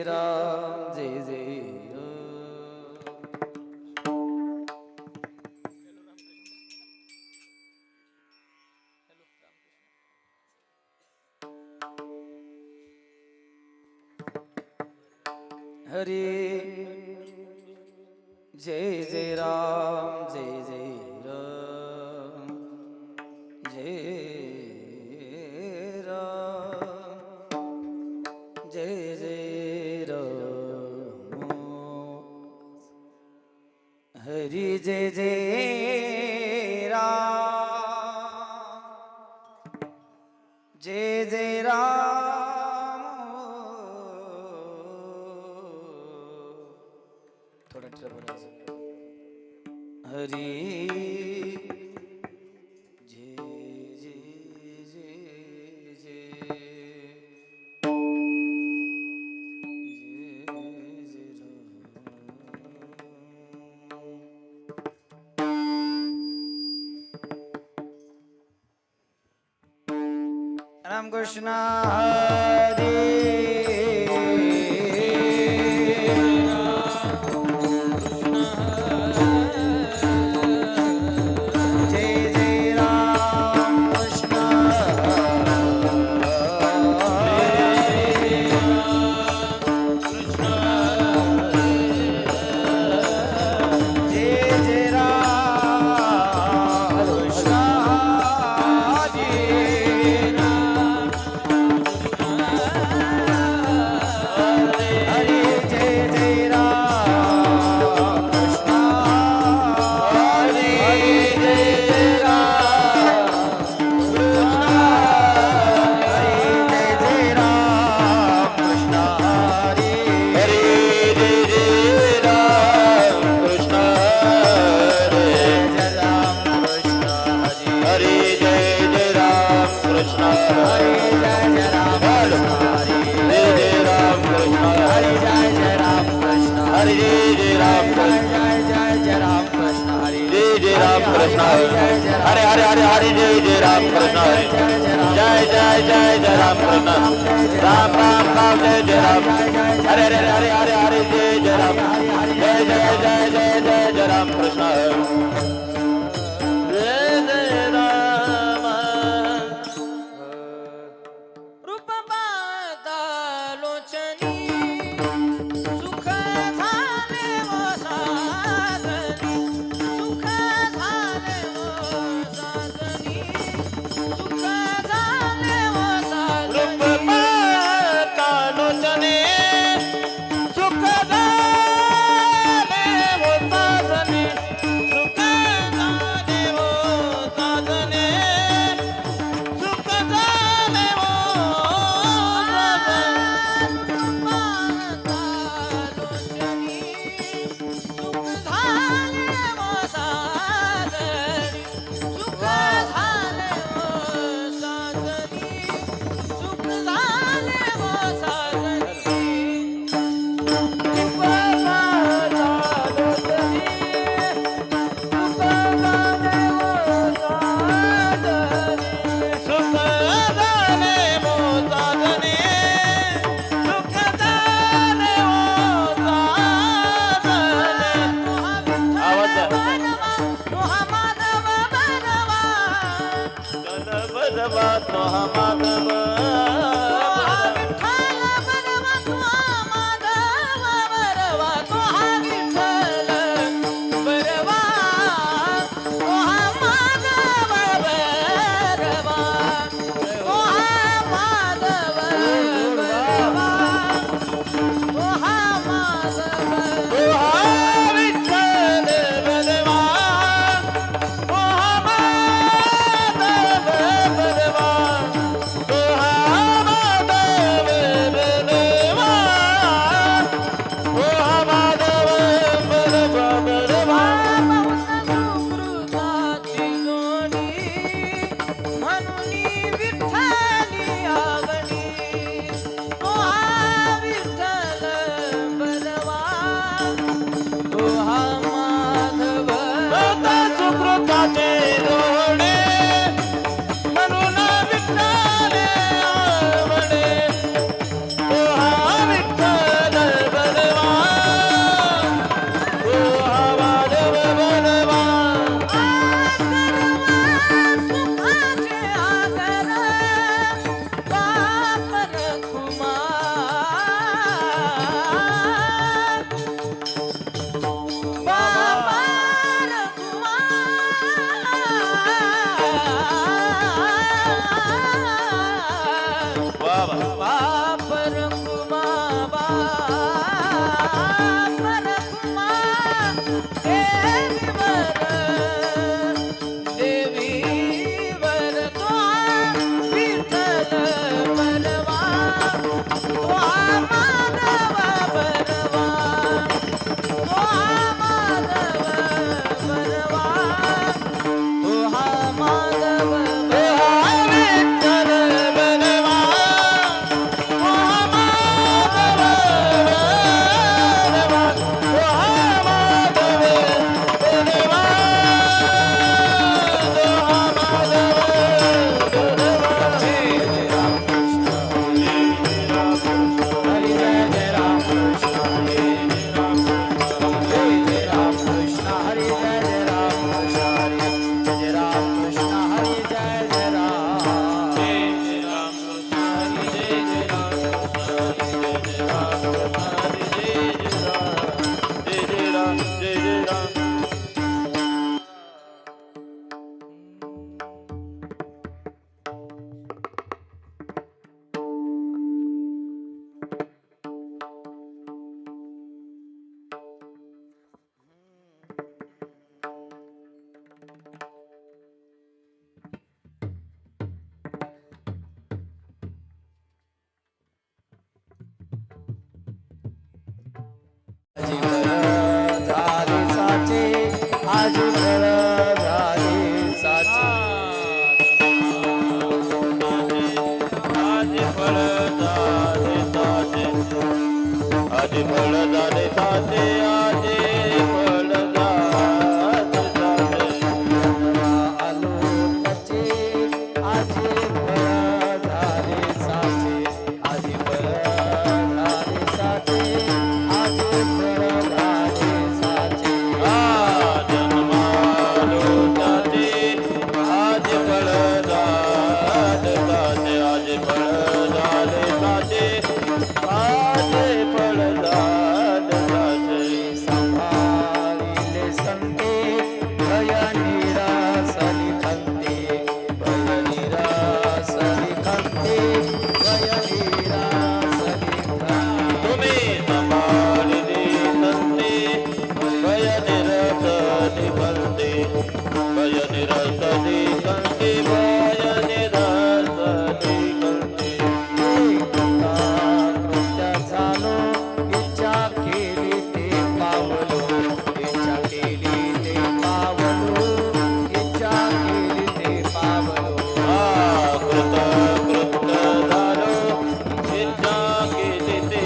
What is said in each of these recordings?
राम जय जय हरे जय जय राम जय जय राम जय राम जय जय राम हरि जय जय राम जय जय राम थोड़ा ट्रबल हरि जय जय जय जय राम कृष्ण हरे हरे हरे हरे हरे जय जय राम कृष्ण जय जय जय जय राम कृष्ण राम राम राम जय जय राम हरे हरे हरे हरे हरे जय जय राम जय जय जय जय जय जय राम कृष्ण जय जय राम रूप पाहता लोचनी सुख झाले व साजनी सुख झाले व साजनी सुख झाले व रूप साजनी पाहता लोचने सुख झाले व साजनी सुख आजी फळ झाले साचे आजी फळ झाले साचे आलो त्याचे आजी फळ झाले साचे आजी फळ झाले साचे आजी फळ झाले साचे जन्मालो त्याचे आज फळ झाले साचे आज फळ झाले साचे आज फळ झाले साचे संभाळिले संते भय निरासली खंते भय निरासली खंते भय निरासली खंते तुम्ही संभाळिले संते भय निरसली खंते भय निरसली खंते भय निरसली खंते कृत्य झालो इच्छा केली ते पावलो इच्छा केली ते पावलो इच्छा केली ते पावलो कृत झालो इच्छा केली ते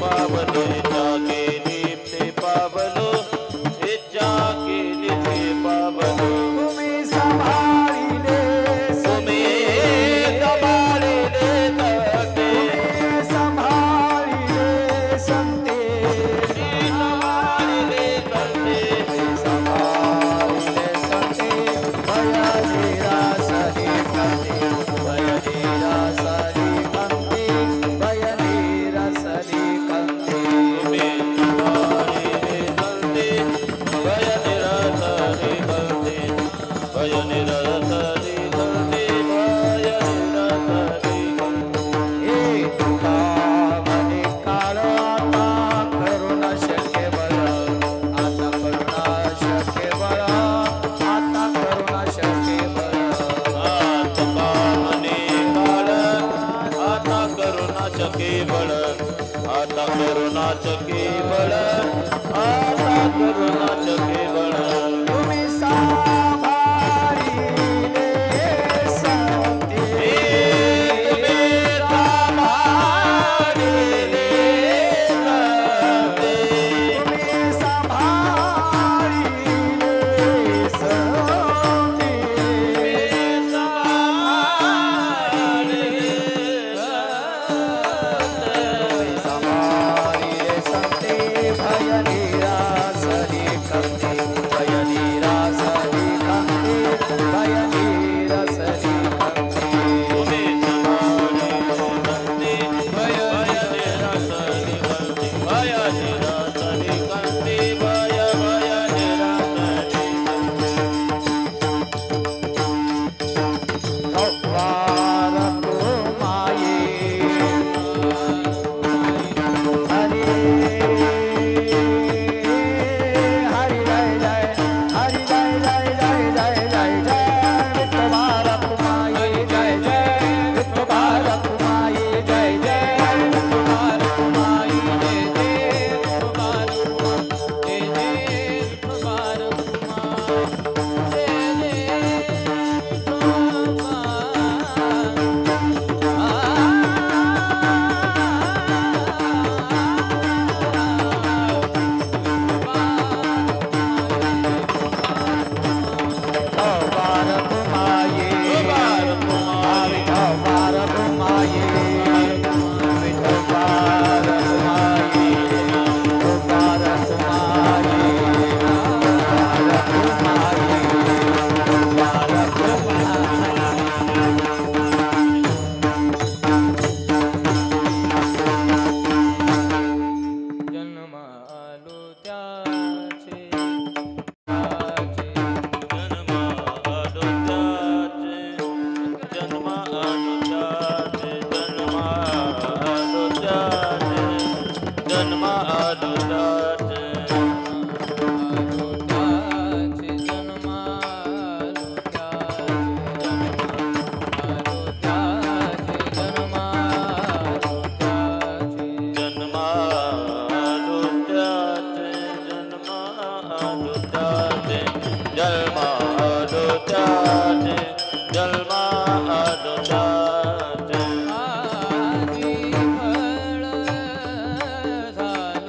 पावलो इच्छा केली ते पावलो इच्छा केली ते पावलो तुम्ही संभाळिले तुम्ही संभाळिले संते संभाळिले संते संभाळिले संते संभाळिले संते भय निरासली खंते भय निरासली खंते भय निरासली खंते तुम्ही संभाळिले संते भय निरसली खंते भय निरसली खंते भय निरसली खंते हे तुका मने काळ आता करुण शक्य बळ आता करुण शक्य बळ आता करुण शक्य बळ तुका मने काळ आता करुणाचं केवळ आता करुणाचं केवळ आता करुणाचं केवळ तुम्ही सांभाळिले संते तुम्ही सांभाळिले संते तुम्ही सांभाळिले संते संभाळिले संते भय निरासली खंते भय निरासली खंते भय निरासली खंते तुम्ही संभाळिले संते भय निरसली खंते भय निरसली खंते भय निरसली वार को माये हरे हरि जय जय हरि जय जय जय जय जय जय विठ्ठल कुमाये जय जय विठ्ठल कुमाये जय जय विठ्ठल कुमाये जय जय वार कुमाये वार कुमाये वार कुमाये विठ्ठल वार कुमाये वार कुमाये वार कुमाये वार जन्मालो त्याचे त्याचे आधी फळ झाले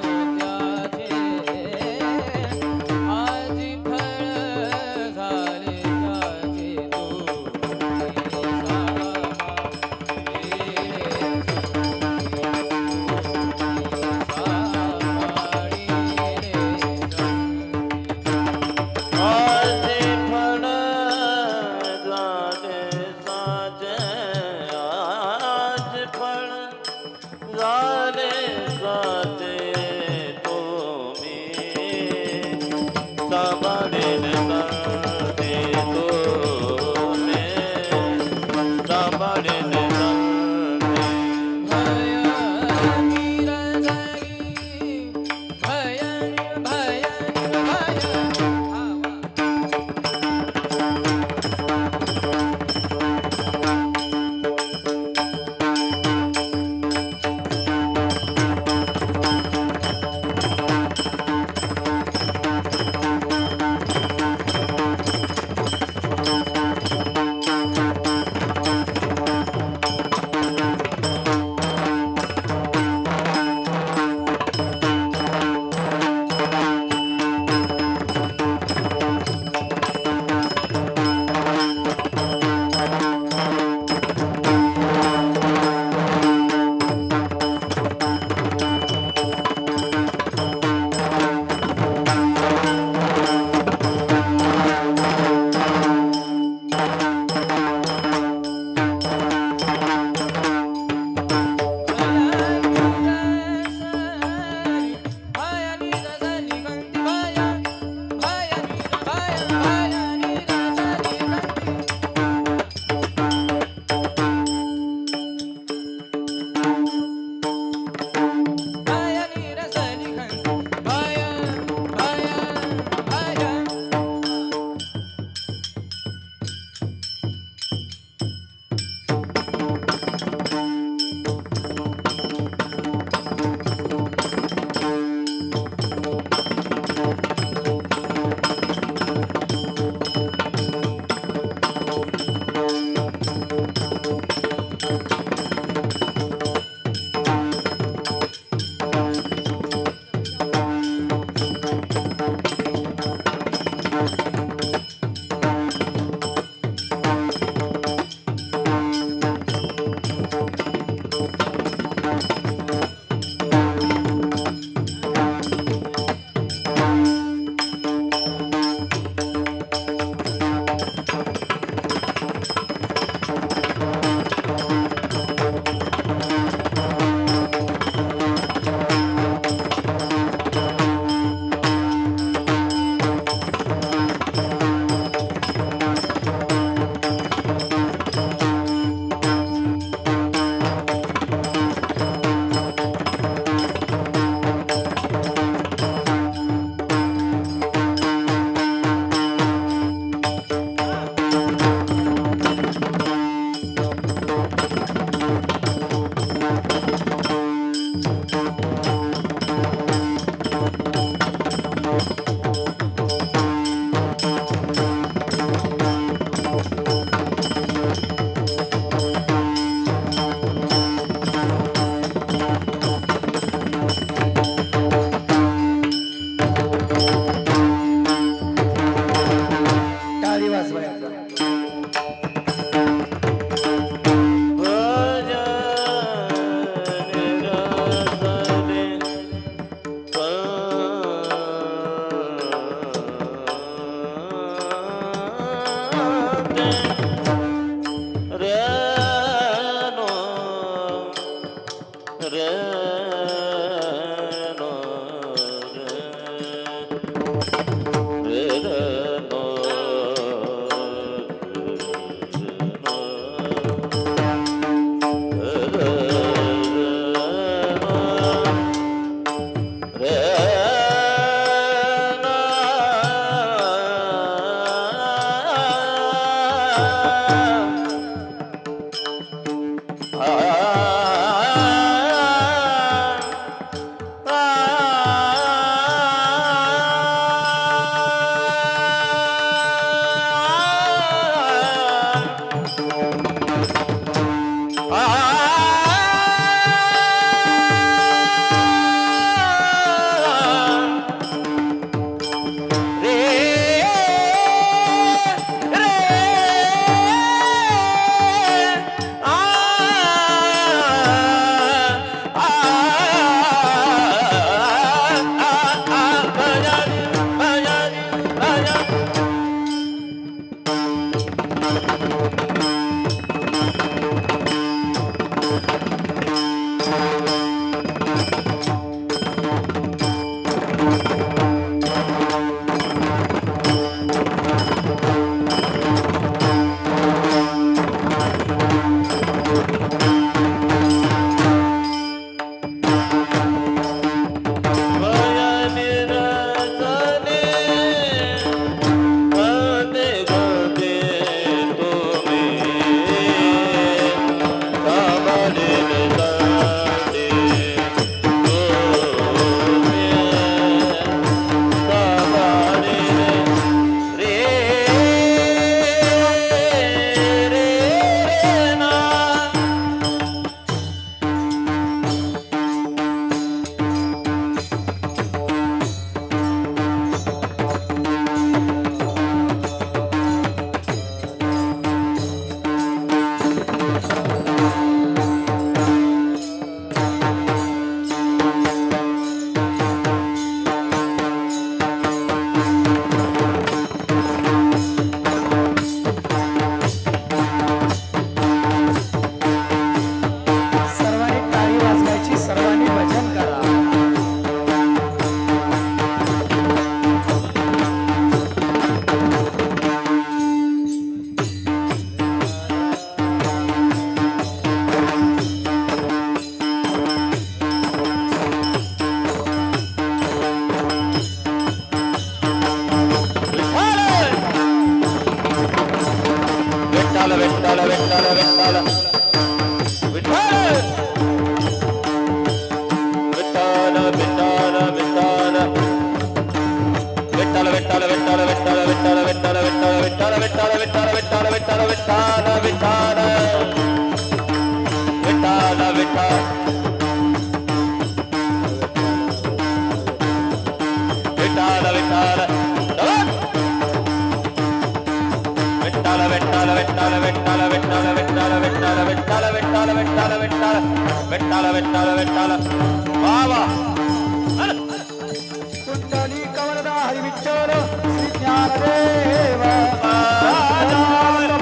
कुंडली कवरदा हरी विठ्ठल श्री ज्ञानदेव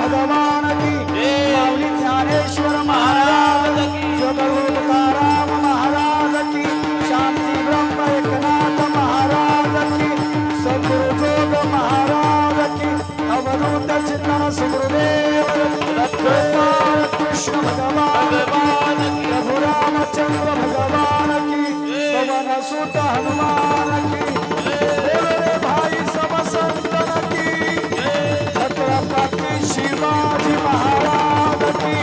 भगवान की माऊली ज्ञानेश्वर महाराज की जगरूपकाराम महाराज की शांती ब्रह्म एकनाथ महाराज की सद्गुरु जोग महाराज की अवधूत चिंतन सुगुरुदेव गोपाल कृष्ण भगवान की प्रभु रामचंद्र भगवान की पवन सुत हनुमान की बोले भाई सब संतन की छत्रपति शिवाजी महाराज की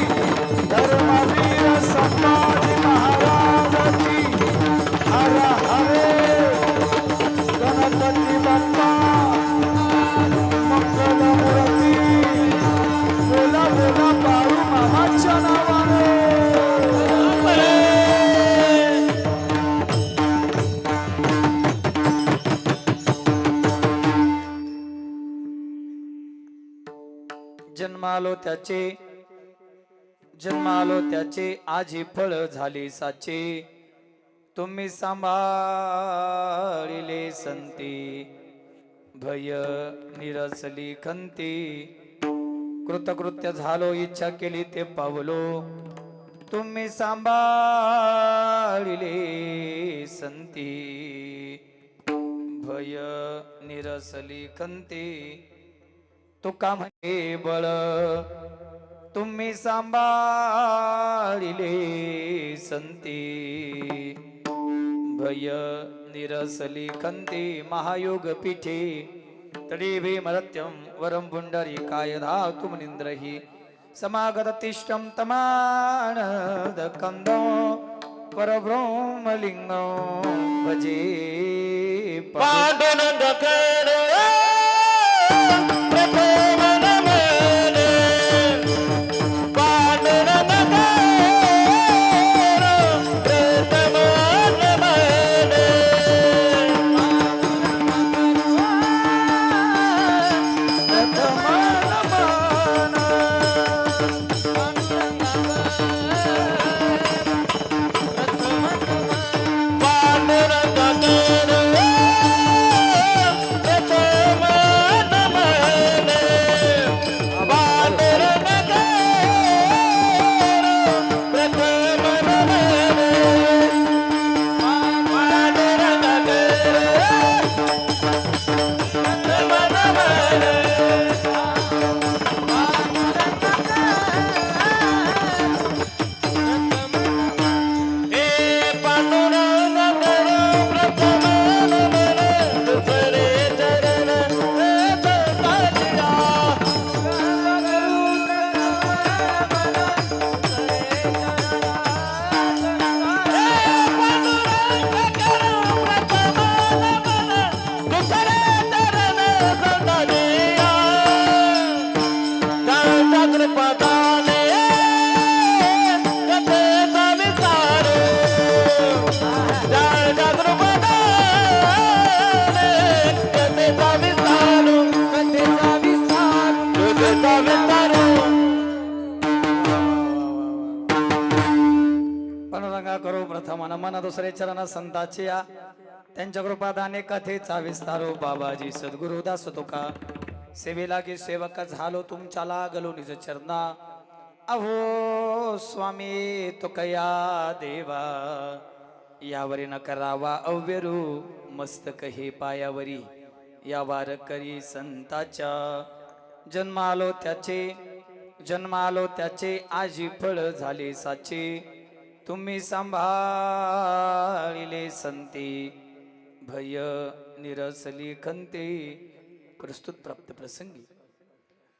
धर्मवीर संभाजी महाराज की हर हरे गणपति बप्पा मंगल मूर्ति बोला बोला बाळू मामाच्या नावाने जन्मालो त्याचे आजी फळ झाले साचे तुम्ही सांभाळिले संती भय निरसली खंती कृतकृत्य झालो इच्छा केली ते पावलो तुम्ही सांभाळिले संती भय निरसली खंती तुका म्हणे बळ तुम्ही सांभाळिले संती भय निरसली खंती महायोग पीठे तडी भीमरत्यं वरं पुंडरी काय धातु मुनिंद्रहि समागत तिष्ठं तमानद कंदो परब्रह्मलिंगं भजे पांडुरंग मन दुसरे चरण संताचे या त्यांच्या कृपादाने कथेचा विस्तारो बाबाजी सद्गुरु दास तुका सेवेला की सेवक झालो तुमच्या लागलो निज चरणा अहो स्वामी तुकया देवा यावरी न करावा अव्यरू मस्तक हे पायावरी या वारकरी संताच्या जन्मालो त्याचे आजी फळ झाले साचे तुम्ही सांभाळिले संती भय निरसली खंते प्रस्तुत प्राप्त प्रसंगी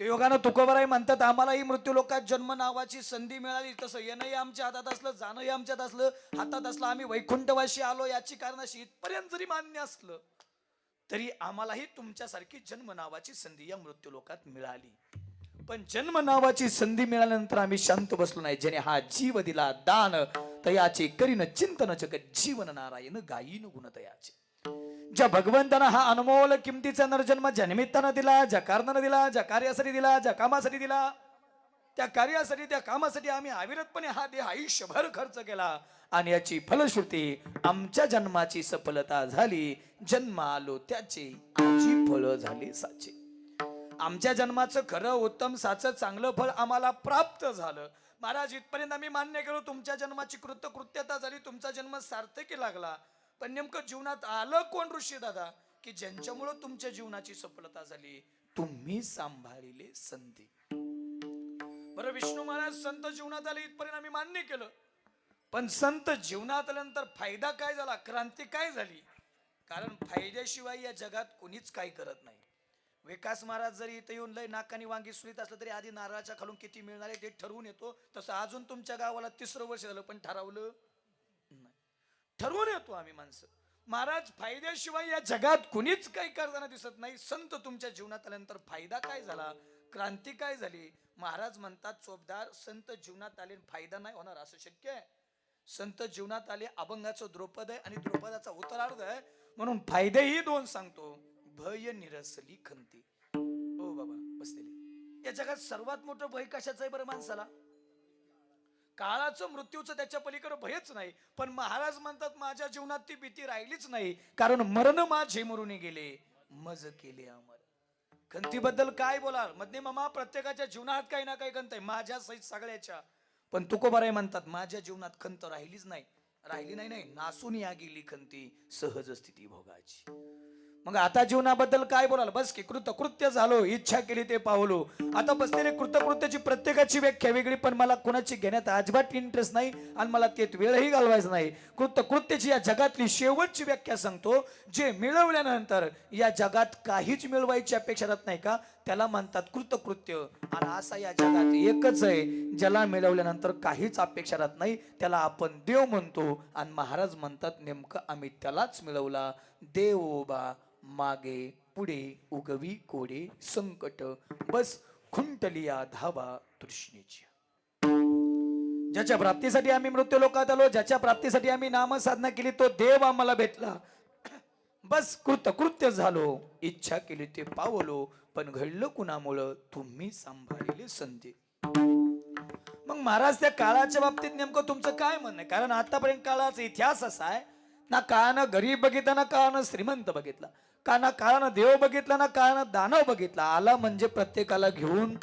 ते योगानं तुकोबाराय म्हणतात आम्हालाही मृत्यू लोकात जन्म नावाची संधी मिळाली, तसं येणंही आमच्या हातात असलं, जाणंही आमच्यात असलं, हातात असलं, आम्ही वैकुंठवाशी आलो याची कारणाशी इथपर्यंत जरी मान्य असलं तरी आम्हालाही तुमच्यासारखी जन्म नावाची संधी या मृत्यू लोकात मिळाली. पण जन्म नावाची संधी मिळाल्यानंतर आम्ही शांत बसलो नाही. ज्याने हा जीव दिला दान तयाचे करीन चिंतन जगत जीवन नारायण गायीन गुणतयाचे. ज्या भगवंतानं हा अनमोल किमतीचा नरजन्म ज्या निमित्तानं दिला, ज्या कारणानं दिला, ज्या कार्यासाठी दिला, ज्या कामासाठी दिला, त्या कार्यासाठी त्या कामासाठी आम्ही अविरतपणे हा देह आयुष्यभर खर्च केला आणि याची फलश्रुती आमच्या जन्माची सफलता झाली. जन्म आलो त्याचे आजी फळ झाले साचे. आमच्या जन्माचं खरं उत्तम साचं चांगलं फळ आम्हाला प्राप्त झालं. महाराज इथपर्यंत आम्ही मान्य केलो तुमच्या जन्माची कृतकृत्यता झाली, तुमचा जन्म सार्थकी लागला. पण नेमकं जीवनात आलं कोण ऋषी दादा की ज्यांच्यामुळं तुमच्या जीवनाची सफलता झाली? तुम्ही सांभाळिले संधी. बरं विष्णू महाराज संत जीवनात आले इथपर्यंत आम्ही मान्य केलं, पण संत जीवनात आल्यानंतर फायदा काय झाला, क्रांती काय झाली? कारण फायद्याशिवाय या जगात कोणीच काही करत नाही. विकास महाराज जरी इथे येऊन लय नाकानी वांगी सुरीत असलं तरी आधी नारळाच्या खालून किती मिळणार आहे ते ठरवून येतो. तसं अजून तुमच्या गावाला 3रं वर्ष झालं पण ठरवलं नाही. ठरवून येतो आम्ही माणसं. महाराज फायद्याशिवाय या जगात कुणीच काही करताना दिसत नाही. संत तुमच्या जीवनात आल्यानंतर फायदा काय झाला, क्रांती काय झाली? महाराज म्हणतात चोपदार संत जीवनात आले फायदा नाही होणार असं शक्य आहे? संत जीवनात आले अभंगाचं द्रुपद आहे आणि द्रुपदाचा उत्तरार्ध आहे म्हणून फायदेही 2 सांगतो. भय निरसली खंती. ओ बाबा बसलेले, या जगात सर्वात मोठं भय कशाचं आहे बरं माणसाला? काळाचं मृत्यूचं त्याच्या पलीकडे भयच नाही. पण महाराज म्हणतात माझ्या जीवनात ती भीती राहिलीच नाही, कारण मरण माझे मरून गेले मज केले अमर. खंतीबद्दल काय बोलाल मधने मामा? प्रत्येकाच्या जीवनात काही ना काही खंत आहे, माझ्या सहित सगळ्याच्या. पण तुकोबाराय म्हणतात माझ्या जीवनात खंत राहिलीच नाही. राहिली नाही, नासून या गेली खंती सहज स्थिती भोगाची. मग आता जीवनाबद्दल काय बोलाल? बस की कृतकृत्य झालो, इच्छा केली ते पावलो. आता बसलेले कृतकृत्याची प्रत्येकाची व्याख्या वेगळी, पण मला कोणाची घेण्यात अजिबात इंटरेस्ट नाही आणि मला त्यात वेळही घालवायचा नाही. कृतकृत्याची या जगातली शेवटची व्याख्या सांगतो. जे मिळवल्यानंतर या जगात काहीच मिळवायची अपेक्षा राहत नाही का, त्याला म्हणतात कृतकृत्य. आणि असा या जगात एकच आहे ज्याला मिळवल्यानंतर काहीच अपेक्षा राहत नाही, त्याला आपण देव म्हणतो. आणि महाराज म्हणतात नेमकं आम्ही त्यालाच मिळवला. देवोबा मागे पुढे उगवी कोडे संकट बस खुंटलिया धावा तृष्णेची. ज्याच्या प्राप्तीसाठी आम्ही मृत्यू लोकात आलो, ज्याच्या प्राप्तीसाठी आम्ही नामसाधना केली, तो देव आम्हाला भेटला. बस कृतकृत्य झालो, इच्छा केली ते पावलो. पण घडलं कुणामुळं? तुम्ही सांभाळलेली संधी. मग महाराज त्या काळाच्या बाबतीत नेमकं तुमचं काय म्हणणं आहे? कारण आतापर्यंत काळाचा इतिहास असा आहे ना, काळानं गरीब बघितला ना काळानं श्रीमंत बघितला, का ना काळानं देव बघितला ना काळानं दानव बघितला. आला म्हणजे प्रत्येकाला घेऊन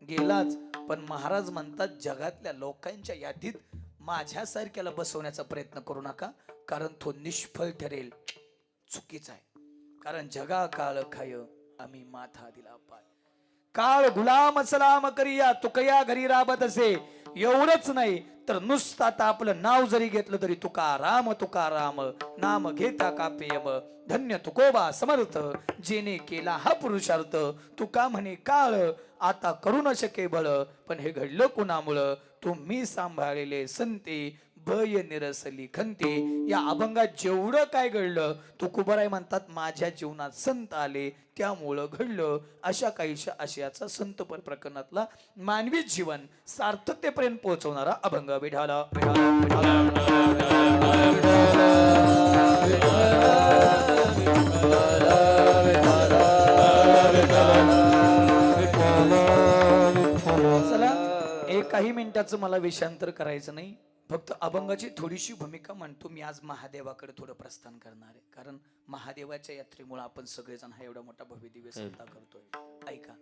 गेलाच. पण महाराज म्हणतात जगातल्या लोकांच्या यादीत माझ्यासारख्याला बसवण्याचा प्रयत्न करू नका, कारण तो निष्फळ ठरेल, चुकीचा आहे. कारण जगा काळ खाय आम्ही माथा दिला पाय. काळ गुलाम सलाम करिया तुकया घरी राबत असे. एवढंच नाही तर नुसतं आता आपलं नाव जरी घेतलं तरी तुकाराम तुकाराम नाम घेता कापेयम. धन्य तुकोबा समर्थ जेने केला हा पुरुषार्थ. तुका म्हणे काळ आता करू न शके बळ. पण हे घडलं कुणामुळं? तुम्ही सांभाळलेले संते भय निरसली खंते. या अभंगात जेवढं काय घडलं तुकोबाराय म्हणतात माझ्या जीवनात संत आले त्यामुळं घडलं. अशा काहीशा आशयाचा संत प्रकरणातला मानवी जीवन सार्थकतेपर्यंत पोहोचवणारा अभंग. विठाला चला एकाही मिनिटाचं मला वेषांतर करायचं नाही, फक्त अभंगाची थोडीशी भूमिका म्हणतो. मी आज महादेवाकडे थोडं प्रस्थान करणार आहे, कारण महादेवाच्या यात्रेमुळे आपण सगळेजण हा एवढा मोठा भव्य दिव्य संता करतोय. ऐका,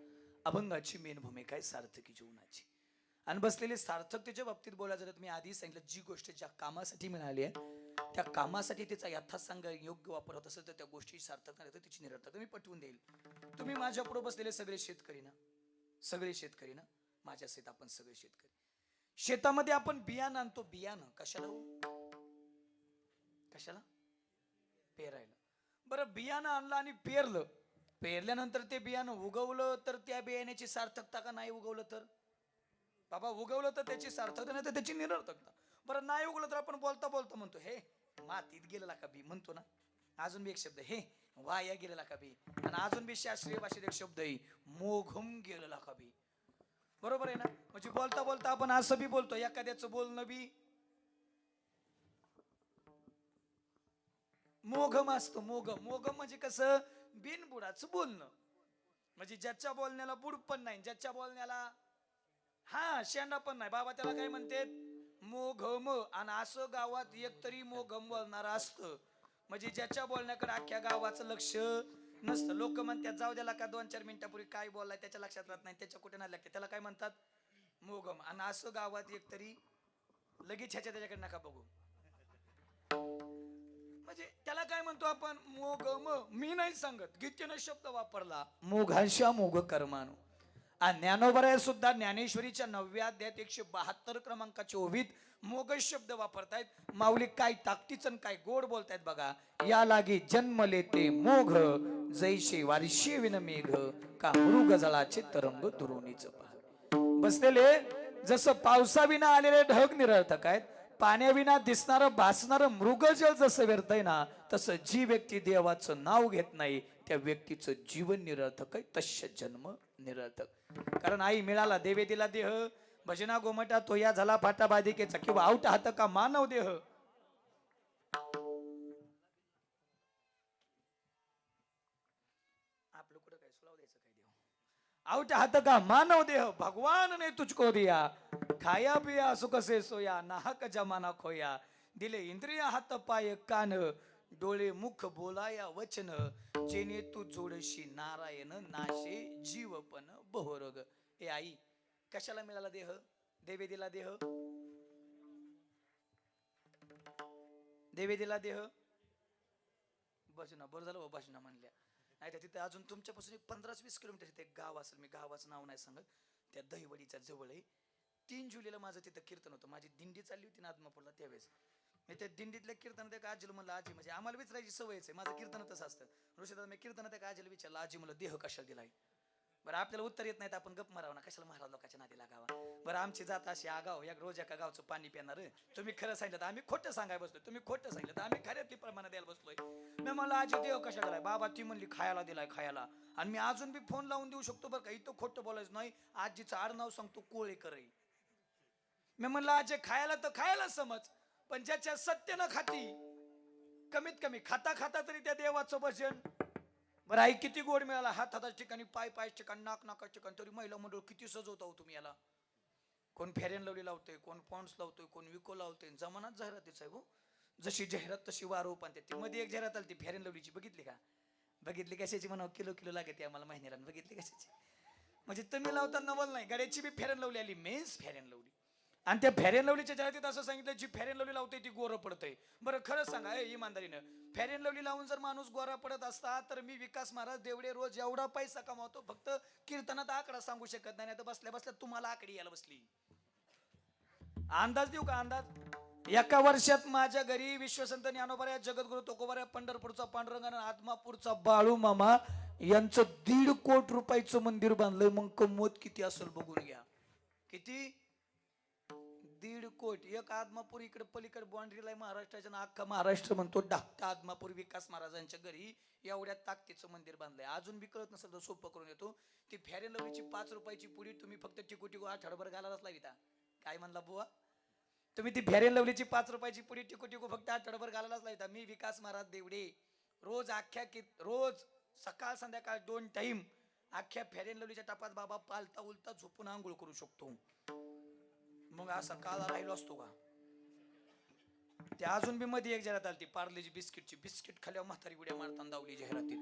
अभंगाची मेन भूमिका आहे सार्थकी जीवनाची. आणि बसलेले सार्थकतेच्या बाबतीत बोलायचं तर मी आधी सांगितलं, जी गोष्ट ज्या कामासाठी मिळाली आहे त्या कामासाठी तिचा यथासांग योग्य वापर होत असेल तर त्या गोष्टी सार्थक नाही तर तिची निरर्थक मी पटवून देईल. तुम्ही माझ्या पुढे बसलेले सगळे शेतकरी ना, माझ्या सहित आपण सगळे शेतकरी. शेतामध्ये आपण बियाणं आणतो. बियाणं कशाला? कशाला? पेरायला. बरं बियाणं आणलं आणि पेरलं. पेरल्यानंतर ते बियाणं उगवलं तर त्या बियाण्याची सार्थकता का नाही उगवलं तर बाबा उगवलं तर त्याची सार्थकता नाही तर त्याची निरर्थकता. बरं नाही उगवलं तर आपण बोलता बोलता म्हणतो हे मातीत गेलेला का बी म्हणतो ना. अजून बी एक शब्द हे वाया गेलेला का बी. आणि अजून बी शास्त्रीय भाषेत एक शब्द आहे मोघम गेलेला का बी. बरोबर आहे ना. म्हणजे बोलता बोलता आपण असं बी बोलतो एखाद्याचं बोलणं बी मोघम असतो. मोघम मोघम म्हणजे कसं बिनबुडाचं बोलणं. म्हणजे ज्याच्या बोलण्याला बुड पण नाही ज्याच्या बोलण्याला हा शेंडा पण नाही बाबा त्याला काय म्हणते मोघम. आणि असं गावात एकतरी मोघम बोलणार असतं म्हणजे ज्याच्या बोलण्याकडे अख्ख्या गावाचं लक्ष नसतं. लोक म्हणतात जाऊ द्याला का 2-4 मिनिटापूर्वी काय बोललाय त्याच्या लक्षात राहत नाही त्याच्या कुठे नाही लागते त्याला काय म्हणतात मोघम. आणि असं गावात एकतरी लगेच ह्याच्या त्याच्याकडे नका बघू. म्हणजे त्याला काय म्हणतो आपण मोघम. मी नाही सांगत गीतेनं शब्द वापरला मोघांशा मोघ कर्मानो. आणि ज्ञानोबराय सुद्धा ज्ञानेश्वरीच्या 9व्या अध्यायात 172 क्रमांकाच्या ओवीत मोघ शब्द वापरतायत. माऊली काय ताकदीचं काय गोड बोलतायत बघा. या लागी जन्मले ते मोघ जैसे वारशी विन मेघ का मृग जळाचे तरंग दुरोणीच पहा. बसलेले जसं पावसाविना आलेले ढग निरर्थक आहेत. पाण्याविना दिसणारं भासणारं मृगजळ जसं व्यर्थ आहे ना तसं जी व्यक्ती देवाचं नाव घेत नाही त्या व्यक्तीचं जीवन निरर्थक आहे. तस्य जन्म निरर्थक. कारण आई मिळाला देवे दिला देह भजना गोमटा तो या झाला फाटा बाधिकेचा किंवा आवटा हात का मानव देह. आपलं कुठं काय सुलाव द्यायचं काय देव. आवटा हात का मानव देह भगवान ने तुझको दिया खाया पिया सुख से सोया नाहक जमाना खोया. दिले इंद्रिय हात पाय कान डोळे मुख बोलाया वचन जेने तू जोडशी नारायण नाशे जीवपण बहोरग. ए आई कशाला मिळाला देह. देवे दिला देह. देवे दिला देह भजना बरं झालं भजना म्हणल्या नाही तर तिथे अजून तुमच्यापासून 15-20 किलोमीटर तिथे एक गाव असेल. मी गावाचं नाव नाही सांगत. त्या दहिवडीच्या जवळ आहे. 3 जुलैला माझं तिथं कीर्तन होतं. माझी दिंडी चालली होती ना आदमापूरला त्यावेळेस मी त्या दिंडीतल्या कीर्तनात एक आजीला म्हणलं आजी म्हणजे आम्हाला विचारायची सवयच आहे. माझं कीर्तन तसं असतं. ऋषीदादा मी कीर्तनात एक आजीला विचारलं आजी मला देह कशाला दिलाय. बरं आपल्याला उत्तर येत नाही तर आपण गप मारावं ना कशाला महाराज लोकांच्या नादी लागावा. बरं आमची जात अशी आगाव या रोज एका गावचं पाणी पिणार तुम्ही खरं सांगितलं तर आम्ही खोटं सांगाय बसलोय. तुम्ही खोटं सांगितलं तर आम्ही खऱ्यातली प्रमाण द्यायला बसलोय. मी मला आजी देव कशाला दिलाय बाबा ती म्हणली खायला दिलाय खायला. आणि मी अजून बी फोन लावून देऊ शकतो बरं का इथं खोटं बोलायचं नाही. आजीचं आडनाव सांगतो कोळेकर आहे. मी म्हणलं आजी खायला तर खायला समज पण ज्याच्या सत्य न खाती कमीत कमी खाता खाता तरी त्या देवाचं भजन. बरं आई किती गोड मिळाला हात हाताच्या ठिकाणी पाय पायाच्या ठिकाणी नाक नाकाच्या ठिकाणी तरी महिला मंडळ किती सजवता हो तुम्ही याला. कोण फेरेन लवली लावतोय कोण पॉन्ड्स लावतोय कोण विको लावतोय. जमानात जाहिरातीच आहे हो. जशी जाहिरात तशी वारो पण ती मध्ये एक जाहिरात आली ती फेरेन लवलीची बघितली का. बघितली कशाची म्हणावं किलो लागते आम्हाला महिन्याला. बघितली कशाची म्हणजे तुम्ही लावताना नवल नाही गाड्याची बी फेरेन लवली आली मेन्स फेरेन लवली. आणि त्या फेरेन लवलीच्या जाहिरातीत असं सांगितलं जी फेरेन लवली लावते ती गोरं पडतंय. बरं खरं सांगा इमानदारीनं फेरेन लवली लावून जर माणूस गोरा पडत असता तर मी विकास महाराज देवडे रोज एवढा पैसा कमावतो फक्त कीर्तनात आकडा सांगू शकत नाही. तर बसल्या बसल्या तुम्हाला आकडी यायला बसली. अंदाज देऊ का अंदाज. एका वर्षात माझ्या घरी विश्वसंत ज्ञानोबा जगद्गुरु तुकोबा पंढरपूरचा पांडुरंग आणि आत्मापूरचा बाळू मामा यांचं 1.5 कोटी रुपयाचं मंदिर बांधलंय. मग कमवत किती असेल बघून घ्या. किती 1.5 कोटी. एक आदमापूर इकडे पलीकडे बाउंड्रीला आहे महाराष्ट्राच्या अख्खा महाराष्ट्र म्हणतो धाकटा आदमापूर विकास महाराजांच्या घरी एवढ्या ताकदीचं मंदिर बांधलंय. अजून बी कळत नसेल तर सोपं करून येतो. ती फेरेन लवलीची 5 रुपयाची पुडी तुम्ही फक्त टिकू टिकू आठवडाभर घालायलाच लाविता. काय म्हणला बुवा तुम्ही ती फेरेन लवलीची 5 रुपयाची पुडी टिकू टिकू फक्त आठवडाभर घालायलाच लाविता. मी विकास महाराज देवडे रोज रोज सकाळ संध्याकाळ 2 टाइम अख्ख्या फेरेन लवलीच्या टपात बाबा पालता उलता झोपून आंघोळ करू शकतो. मग असा काळा राहिलो असतो का. ते अजून बी मध्ये एक जाहिरात आली पार्लेजी बिस्किटची. बिस्किट खाल्यावर म्हातारी उड्या मारताना दावली जाहिरातीत.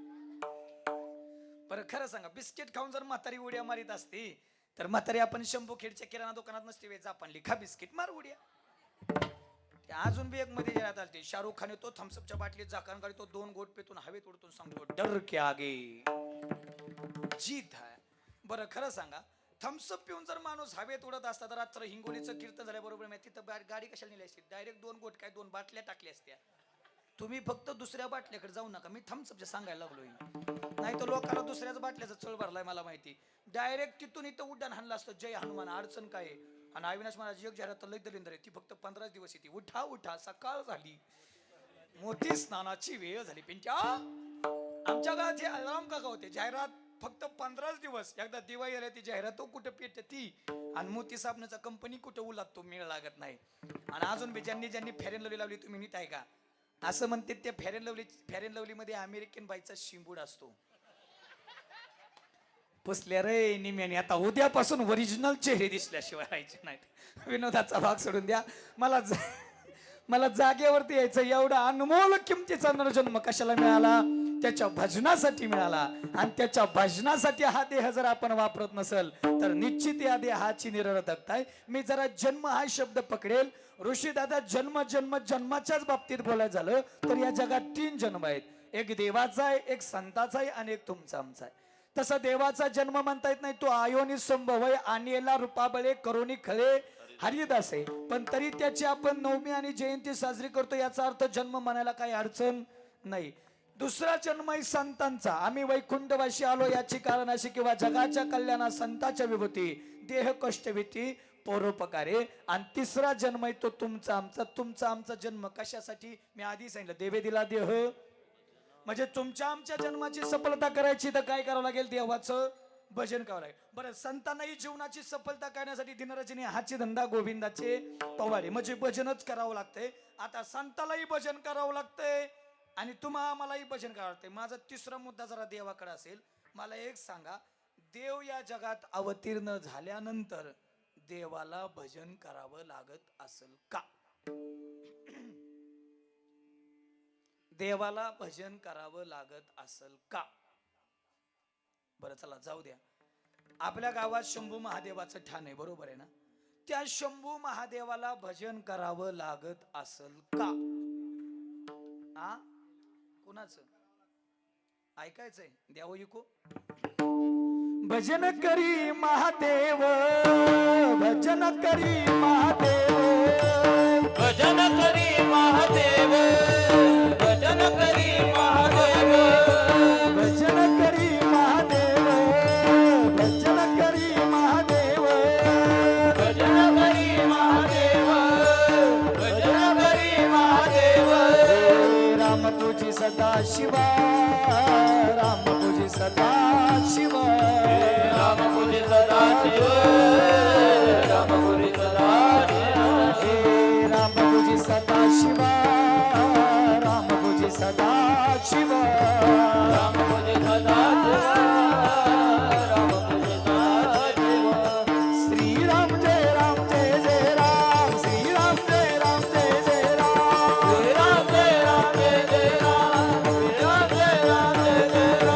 बरं खरं सांगा बिस्किट खाऊन जर म्हातारी उड्या मारित असते तर म्हातारी आपण शंभू खेडच्या किराणा दुकानात नसते वे जापानली खा बिस्किट मार उड्या. अजून बी एक मध्ये जाहिरात आली शाहरुख खान तो थम्सअपच्या बाटलीत झाकण काढतो 2 गोट पेतून हवेत उडतून सांगतो डर के आगे जीत है. बरं खरं सांगा थम्सअप पिऊन जर माणूस हवेत उडत असता तर रात्र हिंगोलीचं कीर्तन झाल्याबरोबर मी तिथं गाडी कशाला नेली असती. डायरेक्ट 2 गोट काय 2 बाटल्या टाकल्या असत्या. तुम्ही फक्त दुसऱ्या बाटल्याकडे जाऊ नका, मी थम्सअपचे सांगायला लागलोय. नाही तर लोकांना दुसऱ्याच बाटल्याचा चळ भरलाय मला माहिती. डायरेक्ट तिथून इथं उड्डाण हाणलं असतं, जय हनुमान, अडचण काय आहे. आणि अविनाश महाराज एक जाहिरात लय दलिंदर आहे, ती फक्त 15 दिवस येते. उठा उठा, सकाळ झाली, मोठी स्नानाची वेळ झाली. पिंट्या, आमच्या गावात हे अलार्म काका होते, जाहिरात फक्त 15 दिवस. एकदा दिवाळी आली ती जाहिरात कुठं पेट ती, आणि मोती साबणाचा कंपनी कुठं उलात मेळ लागत नाही. आणि अजून बी ज्यांनी फेअर अँड लवली लावली, तुम्ही नीट आहे का असं म्हणते, त्या फेअर अँड लवली मध्ये अमेरिकन बाईचा शिंबूड असतो. पुसल्या रे निम्याने. आता उद्यापासून ओरिजिनल चेहरे दिसल्याशिवाय राहायचे नाहीत. विनोदाचा भाग सोडून द्या, मला जागेवरती यायचं. एवढा अनमोल किमतीचा नरजन्म कशाला मिळाला? त्याच्या भजनासाठी मिळाला. आणि त्याच्या भजनासाठी हा देह जर आपण वापरत नसेल तर निश्चित या देहाची निरर्थकता आहे. मी जरा जन्म हा शब्द पकडेल. ऋषी दादा, जन्माच्याच बाबतीत बोलायचं झालं तर या जगात 3 जन्म आहेत. एक देवाचा आहे, एक संताचा आहे, आणि एक तुमचा आमचा आहे. तसा देवाचा जन्म म्हणता येत नाही, तो आयोनी संभवय, आणेला रूपाबळे, करोनी खळे, हरिदास आहे. पण तरी त्याची आपण नवमी आणि जयंती साजरी करतो, याचा अर्थ जन्म म्हणायला काही अडचण नाही. दुसरा जन्म आहे संतांचा. आम्ही वैकुंठवाशी आलो याची कारण अशी, किंवा जगाच्या कल्याणा संतांच्या विभूती, देह कष्टभीती, परोपकारे. आणि तिसरा जन्म आहे तो तुमचा आमचा जन्म कशासाठी? मी आधी सांगितलं, देवे दिला देह. म्हणजे तुमच्या आमच्या जन्माची सफलता करायची तर काय करावं लागेल? देवाचं भजन करावं लागेल. बरं, संतांनाही जीवनाची सफलता करण्यासाठी दिनरजनी हाची धंदा गोविंदाचे पवाडे, म्हणजे भजनच करावं लागतंय. आता संतालाही भजन करावं लागतंय आणि मलाही भजन करावं लागतंय. माझा तिसरा मुद्दा जरा देवाकडे असेल. मला एक सांगा, देव या जगात अवतीर्ण झाल्यानंतर देवाला भजन करावं लागत असेल का? देवाला भजन करावं लागत असेल का? बरं चला जाऊ द्या. आपल्या गावात शंभू महादेवाचं ठाण आहे, बरोबर आहे ना? त्या शंभू महादेवाला भजन करावं लागत असेल का? आ कुणाचं ऐकायचंय? द्यावं इको. भजन करी महादेव, भजन करी महादेव, भजन करी महादेव, भजन करी महादेव, भजन करी महादेव, भजन करी महादेव, भजन करी महादेव, भजन करी महादेव. राम तुझी सदा शिवा, राम तुझी सदा शिवा, राम पूजी सदा शिव, राम पूजी सदा शिव, राम तुझी सदा शिवा, राम तुझी सदा शिवा, राम पूजी सदा शिव, राम पूजी सदा शिव. श्रीराम जय राम जय जय राम, श्रीराम जय राम जय जय राम, जय राम जय राम जय जय राम, जय राम जय राम जय जय राम.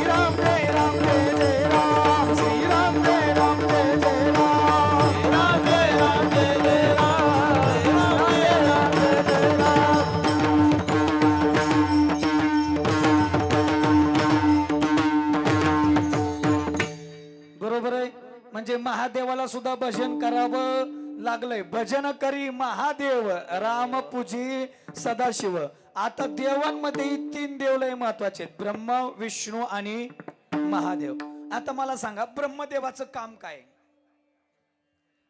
श्रीराम जय राम जय जय राम, श्रीराम जय राम जय जय राम, राम जय राम जय जय राम, राम जय राम जय जय राम. बरोबर आहे. म्हणजे महादेवाला सुद्धा भजन करावं लागलंय. भजन करी महादेव, राम पूजी सदाशिव. आता देवांमध्ये 3 देव लय महत्वाचे आहेत, ब्रह्मा, विष्णू आणि महादेव. आता मला सांगा, ब्रह्मदेवाचं काम काय?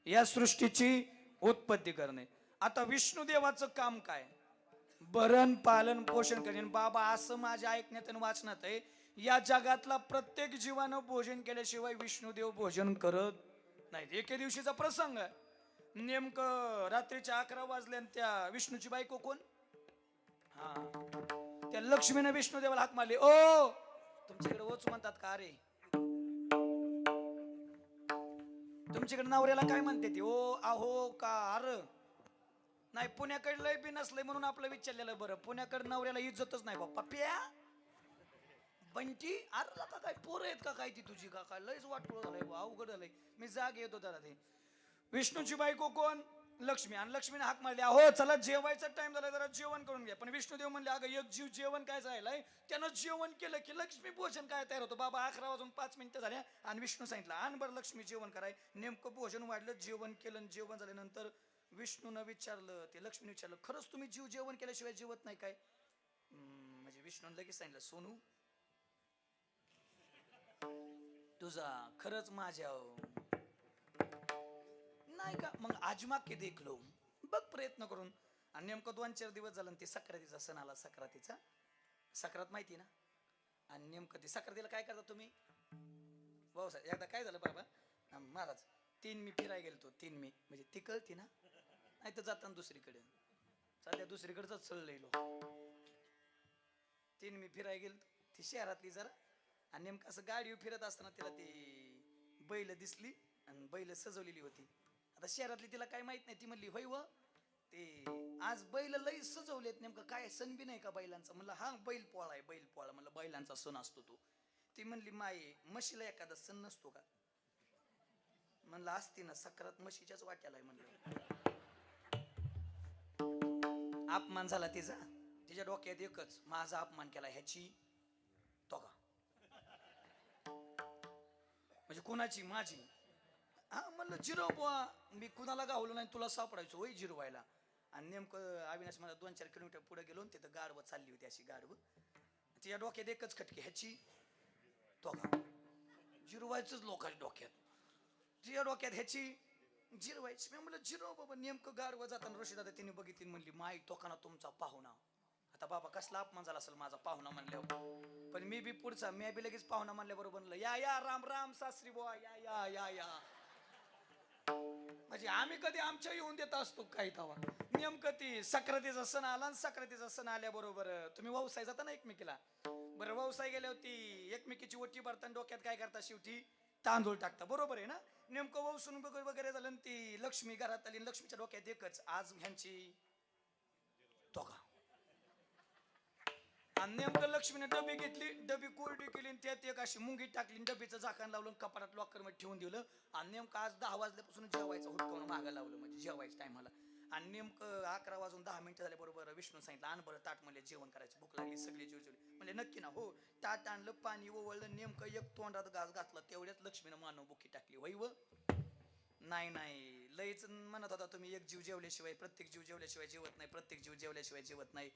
या सृष्टीची उत्पत्ती करणे. आता विष्णू देवाचं काम काय? भरण पालन पोषण करणे. बाबा, असं माझ्या ऐकण्यात आणि वाचनात आहे, या जगातला प्रत्येक जीवानं भोजन केल्याशिवाय विष्णुदेव भोजन करत नाहीत. एके दिवशीचा प्रसंग आहे, नेमकं रात्रीच्या 11 वाजले आणि त्या विष्णूची बायको कोण? त्या लक्ष्मीने विष्णुदेवाला हाक मारली. ओ, तुमच्याकडे ओच म्हणतात का रे? तुमच्याकडे नवऱ्याला काय म्हणते ती? ओ, आहो का अर? नाही, पुण्याकडे लय बी नसलंय म्हणून आपलं विचारलेलं बरं. पुण्याकडे नवऱ्याला इज्जतच नाही बाप्पा. प्या बंटी, अरे का काय पोरं आहेत का काय ती तुझी? का काय लयच वाटोळ झालंय, अवघड झालंय. मी जाग येतो दादा. ते विष्णूची बायको कोण? लक्ष्मी. आणि लक्ष्मीने हाक मारली, अहो चला जेवायचा टाइम झाला, जरा जेवण करून घ्या. पण विष्णुदेव म्हणले, अगं एक जीव जेवण काय जायलाय? त्यानं जेवण केलं की लक्ष्मी भोजन काय तयार होतं. बाबा 11 वाजून 5 मिनिटं झाल्या आणि विष्णू सांगितलं, आण बरं लक्ष्मी जेवण कराय. नेमकं भोजन वाढलं, जेवण केलं. जेवण झाल्यानंतर विष्णूनं विचारलं, ते लक्ष्मीने विचारलं, खरंच तुम्ही जेवण केल्याशिवाय जेवत नाही काय? विष्णूने लगेच सांगितलं सोनू तुझा खरंच माझ्या नाही का मग आजमा के देख लो बघ प्रयत्न करून. आणि नेमकं 2-4 दिवस झालं ते सक्रातीचा सण आला. सक्रात माहिती ना. आणि नेमकं ते सक्रातीला काय करता तुम्ही भाऊसाहेब एकदा काय झालं बाबा महाराज 3 मी फिरायला गेलतो. 3 मी म्हणजे ती कळती ना नाही तर जाताना दुसरीकडे सध्या दुसरीकडचंच चढलेलो. 3 मी फिरायला गेलो ती शहरातली जरा. आणि नेमकं असं गाडीवर फिरत असताना तिला ती बैल दिसली आणि बैल सजवलेली होती. आता शहरातली तिला काय माहित नाही. ती म्हणली होय व ते आज बैल लई सजवलेत नेमकं काय सण बी नाही का बैलांचा. म्हणलं हा बैल पोळा आहे बैल पोळा. म्हणलं बैलांचा सण असतो तो. ती म्हणली माये म्हशीला एखादा सण नसतो का. म्हणलं असती ना सक्रात म्हशीच्याच वाट्याला आहे. म्हणलं अपमान झाला तिचा. तिच्या डोक्यात एकच माझा अपमान केला ह्याची तो का म्हणजे कुणाची माझी. हा म्हणलं जिरव बुवा मी कुणाला गावलो नाही तुला सापडायचो होय जिरवायला. आणि नेमकं अविनाश मला 2-4 किलोमीटर पुढे गेलो तिथं गाढवं चालली होती अशी गाढवं. तिच्या डोक्यात एकच खटके ह्याची तो का जिरवायचंच लोकांच्या डोक्यात. तिच्या डोक्यात ह्याची जिरवायची. मी म्हणलं जिरव बाबा. नेमकं गाढवं जाताना ऋषी दादा तिने बघितली म्हणली माई टोकाना तुमचा पाहुणा. आता बाबा कसला अपमान झाला असेल माझा पाहुणा म्हणल्यावर. पण मी बी पुढचा मी बी लगेच पाहुणा म्हणल्याबरोबर म्हणलं या या राम राम सासरी बुवा या या या या. म्हणजे आम्ही कधी आमच्या येऊन देत असतो काही तवा. नेमकं ती सक्रातीचा सण आला आणि सक्रातीचा सण आल्याबरोबर तुम्ही व्यवसाय जाता ना एकमेकीला. बरं व्यवसाय गेल्यावर ती एकमेकीची ओटी भरताना डोक्यात काय करता शेवटी तांदूळ टाकता बरोबर आहे ना. नेमकं वसून वगैरे झालं ती लक्ष्मी घरात आली. लक्ष्मीच्या डोक्यात एकच आज ह्यांची तो का. आणि नेमकं लक्ष्मीने डबी घेतली डबी कोरडी केली त्यात एक अशी मुंगी टाकली डबीचं झाकण लावलं कपाटात लॉकर मध्ये ठेवून दिलं. आणि नेमकं आज 10 वाजल्यापासून जेवायचं हुडकावून मागं लावलं म्हणजे जेवायच्या टायमाला. आणि नेमकं 11 वाजून 10 मिनिटं झाले बरोबर विष्णू सांगितलं आण बरं ताट म्हणले जेवण करायची भूक लागली सगळी जेवली म्हणजे नक्की ना हो. ताट आणलं पाणी ओवळलं नेमकं एक तोंडात घास घातला तेवढ्याच लक्ष्मीनं मानव बुकी टाकली वै व नाही नाही लईच म्हणत होता तुम्ही एक जीव जेवल्याशिवाय प्रत्येक जीव जेवल्याशिवाय जेवत नाही प्रत्येक जीव जेवल्याशिवाय जेवत नाही.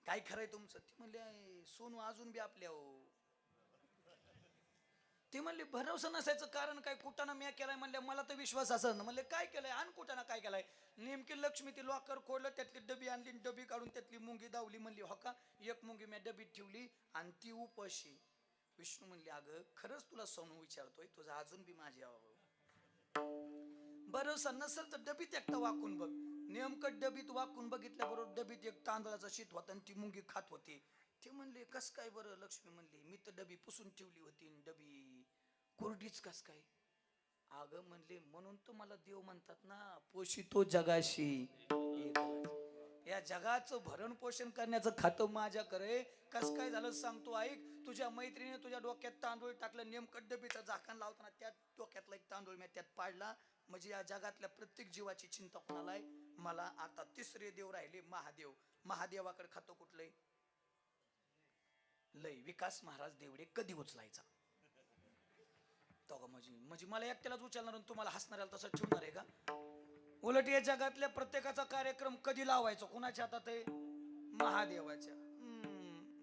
काय खरंय तुमचं. ती म्हणले सोनू अजून बी आपल्या ती म्हणली भरवसा नसायचं कारण काय कुटाणा मी केलाय म्हणल्या मला तर विश्वास असं ना. म्हणले काय केलंय आणि कुटाणा काय केलाय. नेमकी लक्ष्मी ती लॉकर खोडलं त्यातली डबी आणली डबी काढून त्यातली मुंगी दावली. म्हणली हो का एक मुंगी मी डबीत ठेवली आणि ती उपाशी. विष्णू म्हणली अगं खरंच तुला सोनू विचारतोय तुझा अजून बी माझ्या भरोसा नसेल तर डबीत एकटा वाकून बघ. नेमकं डबीत वाकून बघितल्याबरोबर डबीत एक तांदळाचा शीत होता आणि ती मुंगी खात होती. ते म्हणले कस काय बरं. लक्ष्मी म्हणली मी तर डबी पुसून ठेवली होती डबी कोरडीच कस काय. अगं म्हणले म्हणून तर मला देव म्हणतात ना पोषितो जगाशी. या जगाचं भरण पोषण करण्याचं खातं माझ्याकडे कस काय झालं सांगतो ऐक. तुझ्या मैत्रिणीने तुझ्या डोक्यात तांदूळ टाकलं नेमकं डबीचं झाकण लावताना त्यात डोक्यातला एक तांदूळ मी त्यात पाडला. म्हणजे या जगातल्या प्रत्येक जीवाची चिंता कोणाला आहे मला. आता तिसरे देव राहिले महादेव. महादेवाकडे खातं कुठलंय लय विकास महाराज देवडे कधी उचलायचा तो का. म्हणजे मला एकट्यालाच उचलणार तुम्हाला हसणाऱ्याला तसं ठेवणार आहे का. उलट या जगातल्या प्रत्येकाचा कार्यक्रम कधी लावायचा कुणाच्या हातात आहे महादेवाच्या.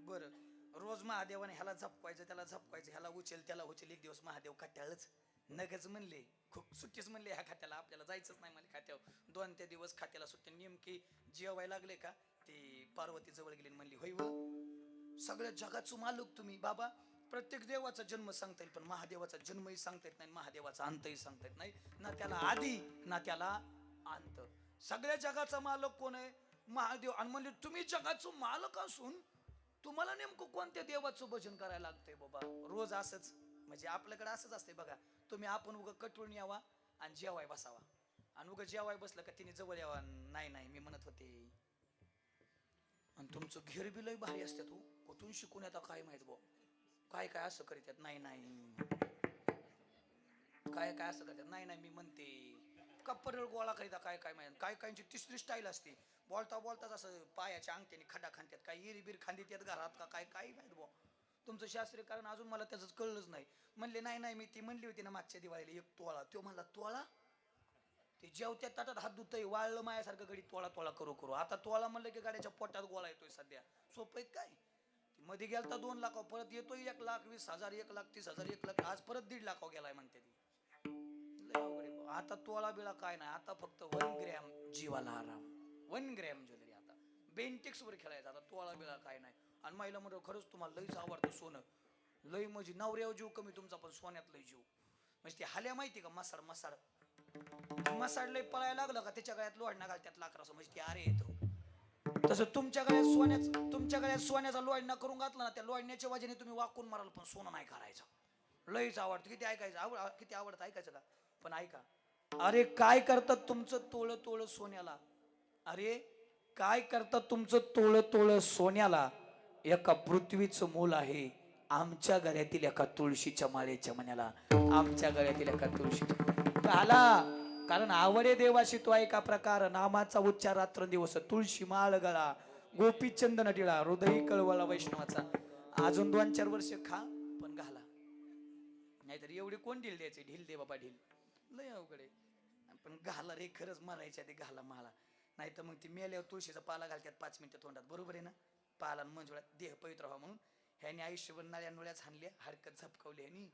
बरं रोज महादेवाने ह्याला झपवायचं त्याला झपवायचं ह्याला उचल त्याला उचल. एक दिवस महादेव खात्याळच नगच म्हणले खूप सुट्टीच म्हणले ह्या खात्याला आपल्याला जायचंच नाही म्हणले खात्यावर. 2 दिवस खात्याला सुट्टी. नेमकी जेवायला लागले का ते पार्वती जवळ गेले म्हणली होय व सगळ्या जगाचं मालक तुम्ही बाबा. प्रत्येक देवाचा जन्म सांगता येईल पण महादेवाचा जन्मही सांगता येत नाही महादेवाचा अंतही सांगता येत नाही. ना त्याला आधी ना त्याला अंत. सगळ्या जगाचा मालक कोण आहे महादेव. आणि म्हणजे तुम्ही जगाचं मालक असून तुम्हाला नेमकं कोणत्या देवाचं भजन करायला लागतंय बाबा. रोज असंच म्हणजे आपल्याकडे असंच असतंय बघा. तुम्ही आपण उगं कटळून यावा आणि जेवाय बसावा आणि उगं जेवाय बसलं का तिने जवळ यावा. नाही नाही मी म्हणत होते. आणि तुमचं घेर बी लय भारी असते तू कुठून शिकून येतात काय माहित भाऊ. काय काय असं करीत नाही नाही काय काय असं करतात नाही नाही मी म्हणते कपडे गोळा करीता काय काय माहिती. काय कायची तिसरी स्टाईल असते. बोलता बोलताच असं पायाच्या अंगठ्याने खड्डा खांद्यात काय इरीबीर खांदीत येत घरात का काय काय माहित भाऊ. तुमचं शास्त्रीय कारण अजून मला त्याच कळलंच नाही. म्हणले नाही नाही मी ती म्हणली होती ना मागच्या दिवाळीला 1 तोळा. तो म्हणला तोळा ते जेवत्या ताटात हात धुतय वाळलं मायासारखं गडी तोळा तोळा करू करू. आता तोळा म्हणलं की गाड्याच्या पोटात गोळा येतोय सध्या सोपं काय. मध्ये गेलता 2 लाख परत येतोय 1,20,000 1,30,000 1,00,000 आज परत 1.5 लाख गेलाय म्हणते ती. लय अवघड आहे. आता तोळा बिळा काय नाही आता फक्त 1 ग्रॅम जीवाला आराम 1 ग्रॅम ज्वेलरी आता बेंटिक्स वर खेळायचं आता तोळा बिळा काय नाही. आणि महिला म्हणतो खरंच तुम्हाला लईच आवडतं सोनं लई म्हणजे नवऱ्यावर जीव कमी तुमचा पण सोन्यात लई जीव म्हणजे ती हाल्या माहिती का मसाड मसाड लई पळायला लागलं का त्याच्या गळ्यात लोढणा घाल त्यात लाकडाचं म्हणजे ती अरे येतो. तसं तुमच्या गळ्यात सोन्याचा लोढणा करून घातला ना त्या लोढण्याच्या वजने तुम्ही वाकून माराल पण सोनं नाही करायचं. लईच आवडतं किती ऐकायचं किती आवडतं ऐकायचं का पण ऐका. अरे काय करतात तुमचं तोळ सोन्याला अरे काय करतात तुमचं तोळ सोन्याला एका पृथ्वीचं मोल आहे आमच्या गळ्यातील एका तुळशीच्या माळेच्या मण्याला आमच्या गळ्यातील एका तुळशीच्या घाला कारण आवडे देवाशी तो एका प्रकार नामाचा उच्चार रात्रंदिवस तुळशी माळ गळा गोपी चंदन टिळा हृदय कळवळा वैष्णवाचा. अजून 2-4 वर्ष खा पण घाला नाहीतर एवढी कोण ढील द्यायचे ढील दे बाबा ढील लय अवघड आहे. पण घाला रे खरंच मारायच्या ते घाला माळा नाही तर मग ती मेल्यावर तुळशीचा पाला घालतात 5 मिनिटं तोंडात बरोबर आहे ना. पाला मंजुळात देह पवित्र व्हावा म्हणून ह्याने आयुष्यभर नाळ्या नोळ्याच हाणल्या हरकत झपकवली ह्यानी.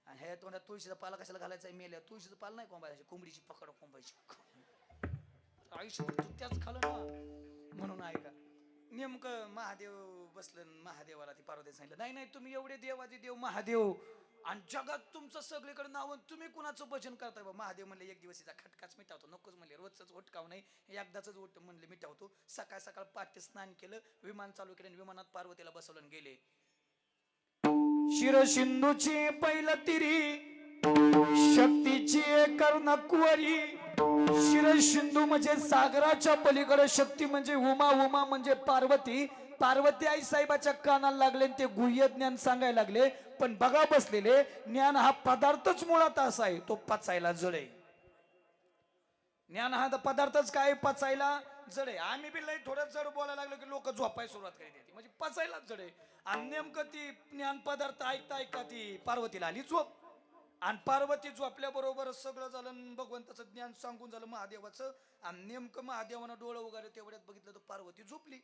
आणि ह्या तोंडात तुळशीचा पाला कशाला घालायचा मेल्यावर तुळशीचा पाला नाही कोंबायची कोंबडीची पकड कोंबायची आयुष्यभर तू त्याच खाल्लं ना. म्हणून ऐका नेमकं महादेव बसलं महादेवाला ती पार्वती सांगितलं नाही तुम्ही एवढे देवाचे देव महादेव आणि जगात तुमचं सगळीकडे नाव तुम्ही कुणाचं भजन करताय बा. महादेव म्हणले एक दिवसीचा खटकाच मिटावतो नकोच म्हणले रोजच ओटकाव नाही एकदाच ओट म्हणले मिटावतो. सकाळ पाठी स्नान केलं विमान चालू केलं विमानात पार्वतीला बसवलं गेले. शिरसिंधूची पहिलं तिरी शक्तीची कर्णकुवरी शिरसिंधू म्हणजे सागराच्या पलीकडे शक्ती म्हणजे उमा म्हणजे पार्वती आई साहेबाच्या कानाला लागले ते गुह्य ज्ञान सांगायला लागले. पण बघा बसलेले ज्ञान हा पदार्थच मुळात असा आहे तो पचायला जड आहे. ज्ञान हा पदार्थच काय पचायला जड आहे. आम्ही बी लई थोडं जड बोलायला लागलो की लोक झोपायला सुरुवात करते म्हणजे पचायलाच जड आहे. आणि नेमकं ती ज्ञान पदार्थ ऐकता ती पार्वतीला आली झोप आणि पार्वती झोपल्या बरोबर सगळं झालं भगवंताचं ज्ञान सांगून झालं महादेवाचं. आणि नेमकं महादेवानं डोळं वगैरे तेवढ्यात बघितलं तर पार्वती झोपली.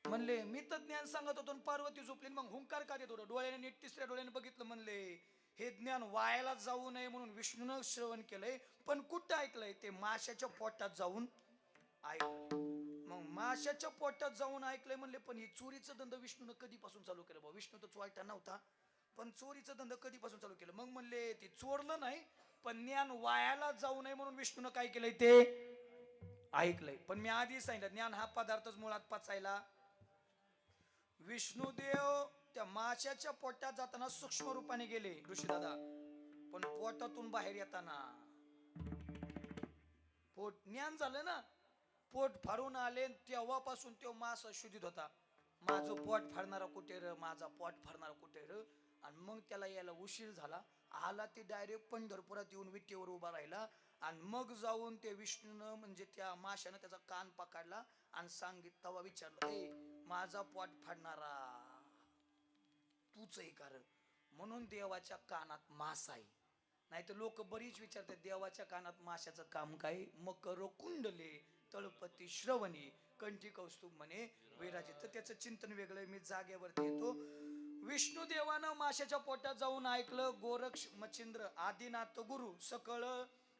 म्हणले मी तर ज्ञान सांगत होतो पार्वती झोपली मग हुंकार का देत होतो डोळ्याने नीट तिसऱ्या डोळ्याने बघितलं. म्हणले हे ज्ञान वायाला जाऊ नये म्हणून विष्णूनं श्रवण केलंय पण कुठं ऐकलंय ते माशाच्या पोटात जाऊन ऐकलं. मग माशाच्या पोटात जाऊन ऐकलंय म्हणले पण ही चोरीचं धंदा विष्णूनं कधीपासून चालू केलं बा. विष्णू तर चोरटा नव्हता पण चोरीचं धंदा कधीपासून चालू केलं. मग म्हणले ते चोरलं नाही पण ज्ञान वायाला जाऊ नये म्हणून विष्णूनं काय केलंय ते ऐकलंय. पण मी आधी सांगितलं ज्ञान हा पदार्थच मुळात पचायला. विष्णुदेव त्या माशाच्या पोटात जाताना सूक्ष्म रूपाने गेले ऋषी दादा पण पोटातून बाहेर येताना पोट ज्ञान झालं ना पोट फाडून आले तेव्हापासून तो मास शुद्धीत होता. माझं पोट फाडणारा कुठे र माझा पोट फाडणारा कुठे र. आणि मग त्याला यायला उशीर झाला आला ते डायरेक्ट पंढरपुरात येऊन विटेवर उभा राहिला. आणि मग जाऊन ते विष्णूनं म्हणजे त्या माशानं त्याचा कान पकडला आणि सांगितलं तेव्हा विचारलं ए माझा पोट फाडणारा तूच आहे कारण म्हणून देवाच्या कानात मास आहे. नाही तर लोक बरीच विचारतात देवाच्या कानात माशाचं काम काय. मकर कुंडले तळपती श्रवणी कंठी कौस्तुभ म्हणे वैराजी. तर त्याचं चिंतन वेगळं मी जागेवरती येतो. विष्णू देवानं माशाच्या पोटात जाऊन ऐकलं गोरक्ष मच्छिंद्र आदिनाथ गुरु सकळ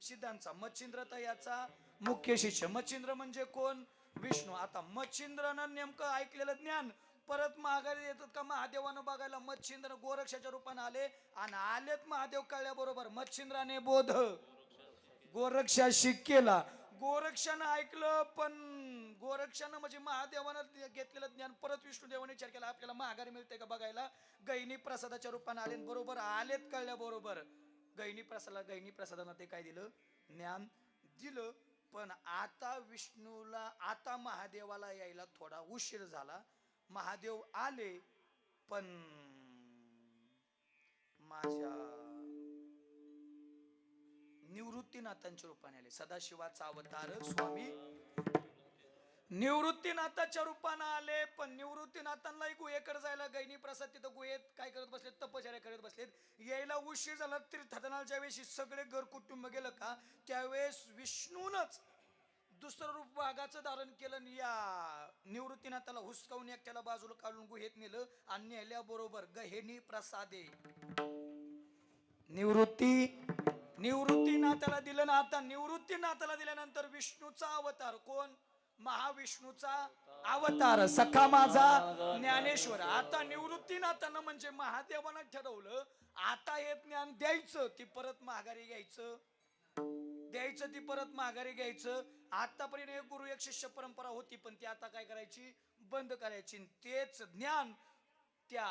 सिद्धांचा मच्छिंद्र तर याचा मुख्य शिष्य. मच्छिंद्र म्हणजे कोण विष्णू. आता मच्छिंद्रानं नेमकं ऐकलेलं ज्ञान परत माघारी येतात का महादेवानं बघायला. मच्छिंद्र गोरक्षाच्या रूपाने आले आणि आलेत महादेव कळल्याबरोबर मच्छिंद्राने बोध गोरक्षाशी केला. गोरक्षानं ऐकलं पण गोरक्षानं म्हणजे महादेवानं घेतलेलं ज्ञान परत विष्णुदेवाने विचार केला आपल्याला माघारी मिळते का बघायला. गहिनी प्रसादाच्या रूपाने आले बरोबर आलेत कळल्याबरोबर गहिनी प्रसादानं ते काय दिलं ज्ञान दिलं. पण आता विष्णूला आता महादेवाला यायला थोडा उशीर झाला. महादेव आले पण माझ्या निवृत्तीनाथांच्या रूपाने आले. सदाशिवाचा अवतार स्वामी निवृत्तीनाथाच्या रूपाने आले. पण निवृत्तीनाथांनाही गुहेकडे जायला गहिनी प्रसाद तिथं गुहेत काय करत बसलेत तपश्चर्या करत बसलेत. यायला उशीर झाला. तीर्थाटनाला ज्यावेळेस सगळे घर कुटुंब गेलं का त्यावेळेस विष्णूनच दुसरं रूप वाघाचं धारण केलं आणि या निवृत्तीनाथाला हुसकावून एकट्याला बाजूला काढून गुहेत नेलं आणि नेल्याबरोबर गहेनी प्रसादे निवृत्तीनाथाला दिलं ना. आता निवृत्तीनाथाला दिल्यानंतर विष्णूचा अवतार कोण? महाविष्णूचा अवतार सखा माझा ज्ञानेश्वर. आता निवृत्तीनाथानं म्हणजे महादेवानं ठरवलं आता हे ज्ञान द्यायचं ती परत माघारी घ्यायचं ती परत माघारी घ्यायचं. आतापर्यंत एक गुरु एक शिष्य परंपरा होती पण ती आता काय करायची? बंद करायची. तेच ज्ञान त्या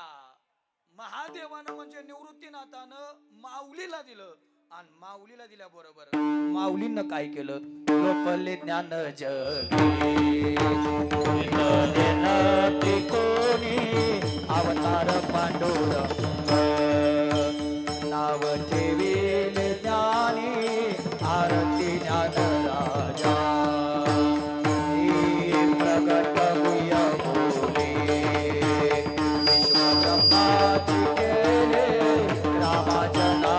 महादेवानं म्हणजे निवृत्तीनाथानं माऊलीला दिलं आणि माऊलीला दिल्याबरोबर माऊलीनं काय केलं? लोपले ज्ञान जगी त्रिकोणी अवतार पांडुरंग नाव ठेवील ज्ञानी आरती ज्ञान राजा प्रगट गुह्य बोले विश्वब्रह्माची केले रामाचनार्दनी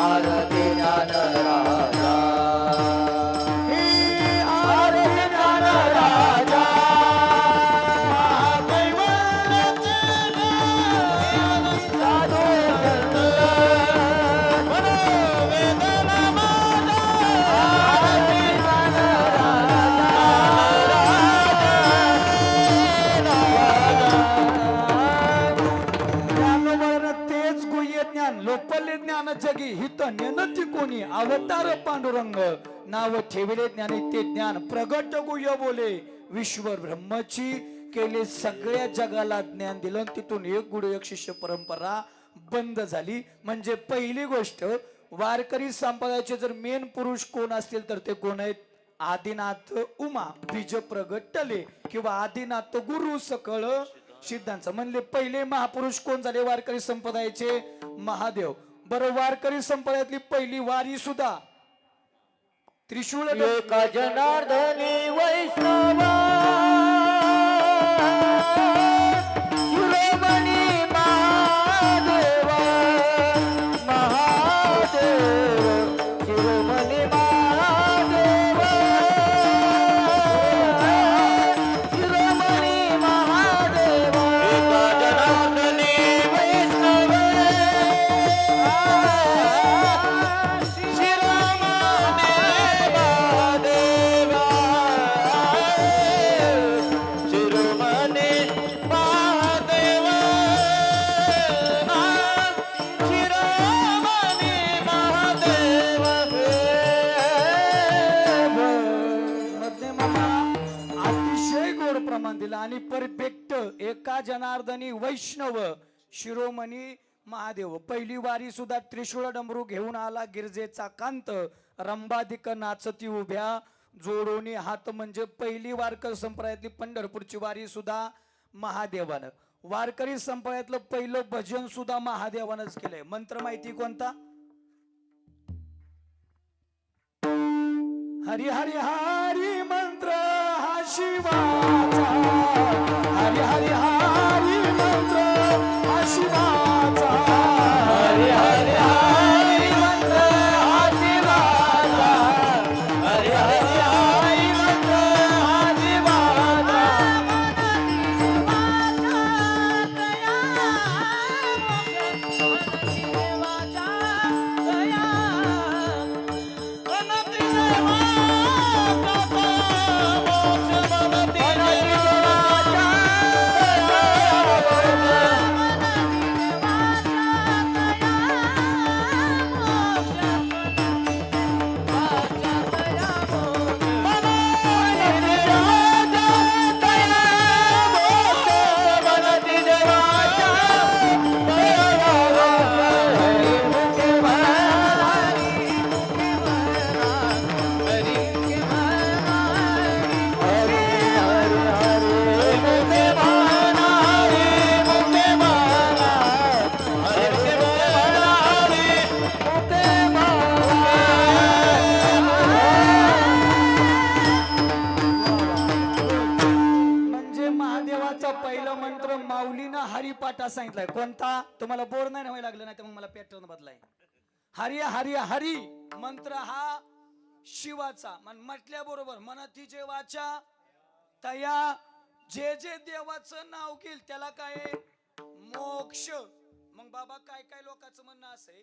आरती ज्ञान राजा आरती ज्ञान राजा लोपले ज्ञान जगी हित नेनती कोणी अवतार पांडुरंग नाव ठेविले ज्ञानी ते ज्ञान प्रगट गुह्य बोले विश्व ब्रह्मची केले सगळ्या जगाला ज्ञान दिलं. तिथून एक गुरु एक शिष्य परंपरा बंद झाली. म्हणजे पहिली गोष्ट वारकरी संप्रदायाचे जर मेन पुरुष कोण असतील तर ते कोण आहेत? आदिनाथ उमा बीज प्रगटले किंवा आदिनाथ गुरु सकळ सिद्धांचा. म्हणले पहिले महापुरुष कोण झाले वारकरी संप्रदायाचे? महादेव. बरं वारकरी संप्रदायातली पहिली वारी सुद्धा त्रिशूळ एका जनार्दनी वैष्णवा शिरोमणी महादेवा महादेव शिरोमणी महादेवा शिरोमणी महादेवा एका जनार्दनी वैष्णवे आणि परफेक्ट एका जनार्दनी वैष्णव शिरोमणी महादेव. पहिली वारी सुद्धा त्रिशूळ डमरू घेऊन आला गिरजेचा कांत रंबाधिक नाचती उभ्या जोडोनी हात. म्हणजे पहिली वारकरी संप्रदायातली पंढरपूरची वारी सुद्धा महादेवानं. वारकरी संप्रदायातलं पहिलं भजन सुद्धा महादेवानंच केलंय. मंत्र माहिती कोणता? हरी हरी हरी मंत्र हा शिवाचा हरी हरी हरी मंत्र हा शिवाचा हरी हरी हरी मंत्र हा शिवाचा हरी हरी हरी मंत्र हा शिवाचा हरिपाठ सांगितलाय. कोणता? तुम्हाला बोर नाही व्हायला लागलं नाही तर मग मला पॅटर्न बदलाय. हरी हरी हरी मंत्र हा शिवाचा म्हटल्याबरोबर मनती जे वाचा तया जे जे देवाचं नाव घेईल त्याला काय मोक्ष. मग बाबा काय काय लोकांचं म्हणणं असं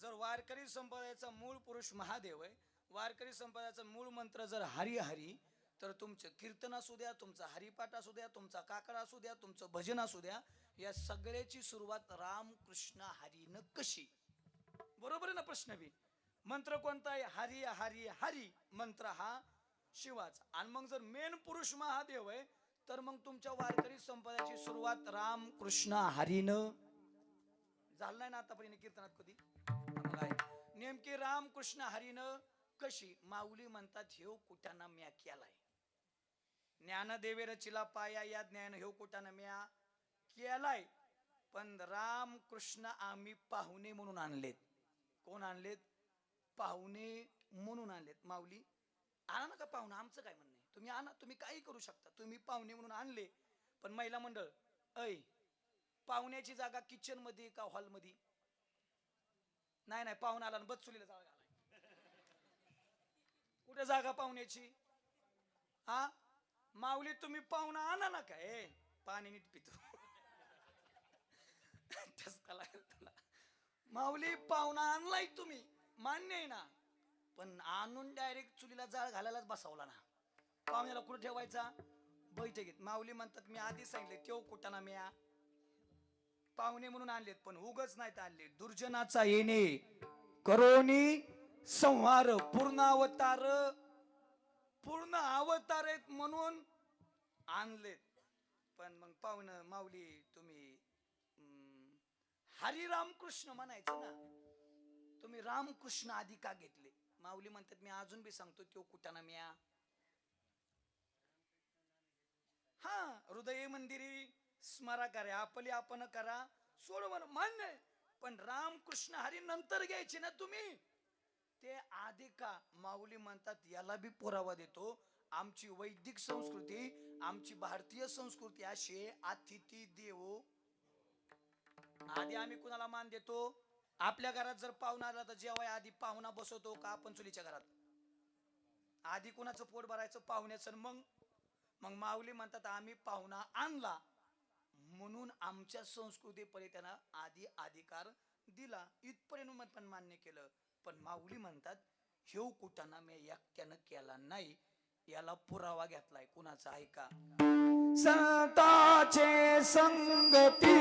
जर वारकरी संप्रदायाचा मूळ पुरुष महादेव आहे, वारकरी संप्रदायाचा मूळ मंत्र जर हरी हरी, तर तुमचं कीर्तन असू द्या, तुमचा हरिपाठ असू द्या, तुमचा काकडा असू द्या, तुमचं भजन असू द्या, या सगळ्याची सुरुवात राम कृष्ण हरीनं कशी? बरोबर आहे ना प्रश्न बी. मंत्र कोणता आहे? हरी हरी हरी मंत्र हा शिवाचा. आणि मग जर मेन पुरुष महादेव आहे तर मग तुमच्या वारकरी संप्रदायाची सुरुवात राम कृष्ण हरीनं. झालं नाही ना आतापर्यंत कीर्तनात कधी? नेमकी राम कृष्ण हरीनं कशी? माऊली म्हणतात हेव कुटाना म्या केलाय. ज्ञानदेवे रचिला पाया या ज्ञान हेव कुटाना म्या केलाय. पण राम कृष्ण आम्ही पाहुणे म्हणून आणलेत. कोण आणलेत? पाहुणे म्हणून आणलेत. माऊली आणा नका पाहुणा, आमचं काय म्हणणं आहे, तुम्ही आणा, तुम्ही काही करू शकता, तुम्ही पाहुणे म्हणून आणले. पण महिला मंडळ ऐ पाहुण्याची जागा किचन मध्ये का हॉल मध्ये? नाही नाही, पाहुणा आला बस चुलीला जागा घालाय. कुठे जागा पाहुण्याची? हा माऊली तुम्ही पाहुणा आणा ना काय, पाणी नीट पितो. माऊली पाहुणा आणलाय तुम्ही, मान्य आहे ना, पण आणून डायरेक्ट चुलीला जाळ घालायलाच बसवला ना. पाहुण्याला कुठे ठेवायचा? बैठकीत. माऊली म्हणतात मी आधी सांगितले ठेव कुटाना म्या. पाहुणे म्हणून आणलेत पण उगच नाहीत आणले. दुर्जनाचा येणे करोनी संहार, पूर्ण अवतार आहेत म्हणून आणलेत. पण मग पाहुणं माऊली तुम्ही हरी रामकृष्ण म्हणायचं ना, तुम्ही रामकृष्ण आधी का घेतले? माऊली म्हणतात मी अजून बी सांगतो तो कुटाना म्या. हा हृदय मंदिरी स्मरा करा, आपली आपण करा, सोड म्हण मान्य आहे. पण रामकृष्ण हरी नंतर घ्यायचे ना तुम्ही, ते आधी का? माऊली म्हणतात याला बी पुरावा देतो. आमची वैदिक संस्कृती, आमची भारतीय संस्कृती अशी अतिथी देवो. आधी आम्ही कुणाला मान देतो? आपल्या घरात जर पाहुणा आला तर जेवाय आधी पाहुणा बसवतो का आपण चुलीच्या घरात? आधी कुणाचं पोट भरायचं? पाहुण्याचं. मग माऊली म्हणतात आम्ही पाहुणा आणला म्हणून आमच्या संस्कृतीपर्यंत त्यांना आधी अधिकार दिला. इथपर्यंत पण मान्य केलं. पण माऊली म्हणतात हेव कुटाना मी एकट्यानं केला नाही, याला पुरावा घेतलाय. कुणाचा? ऐका. संताचे संगती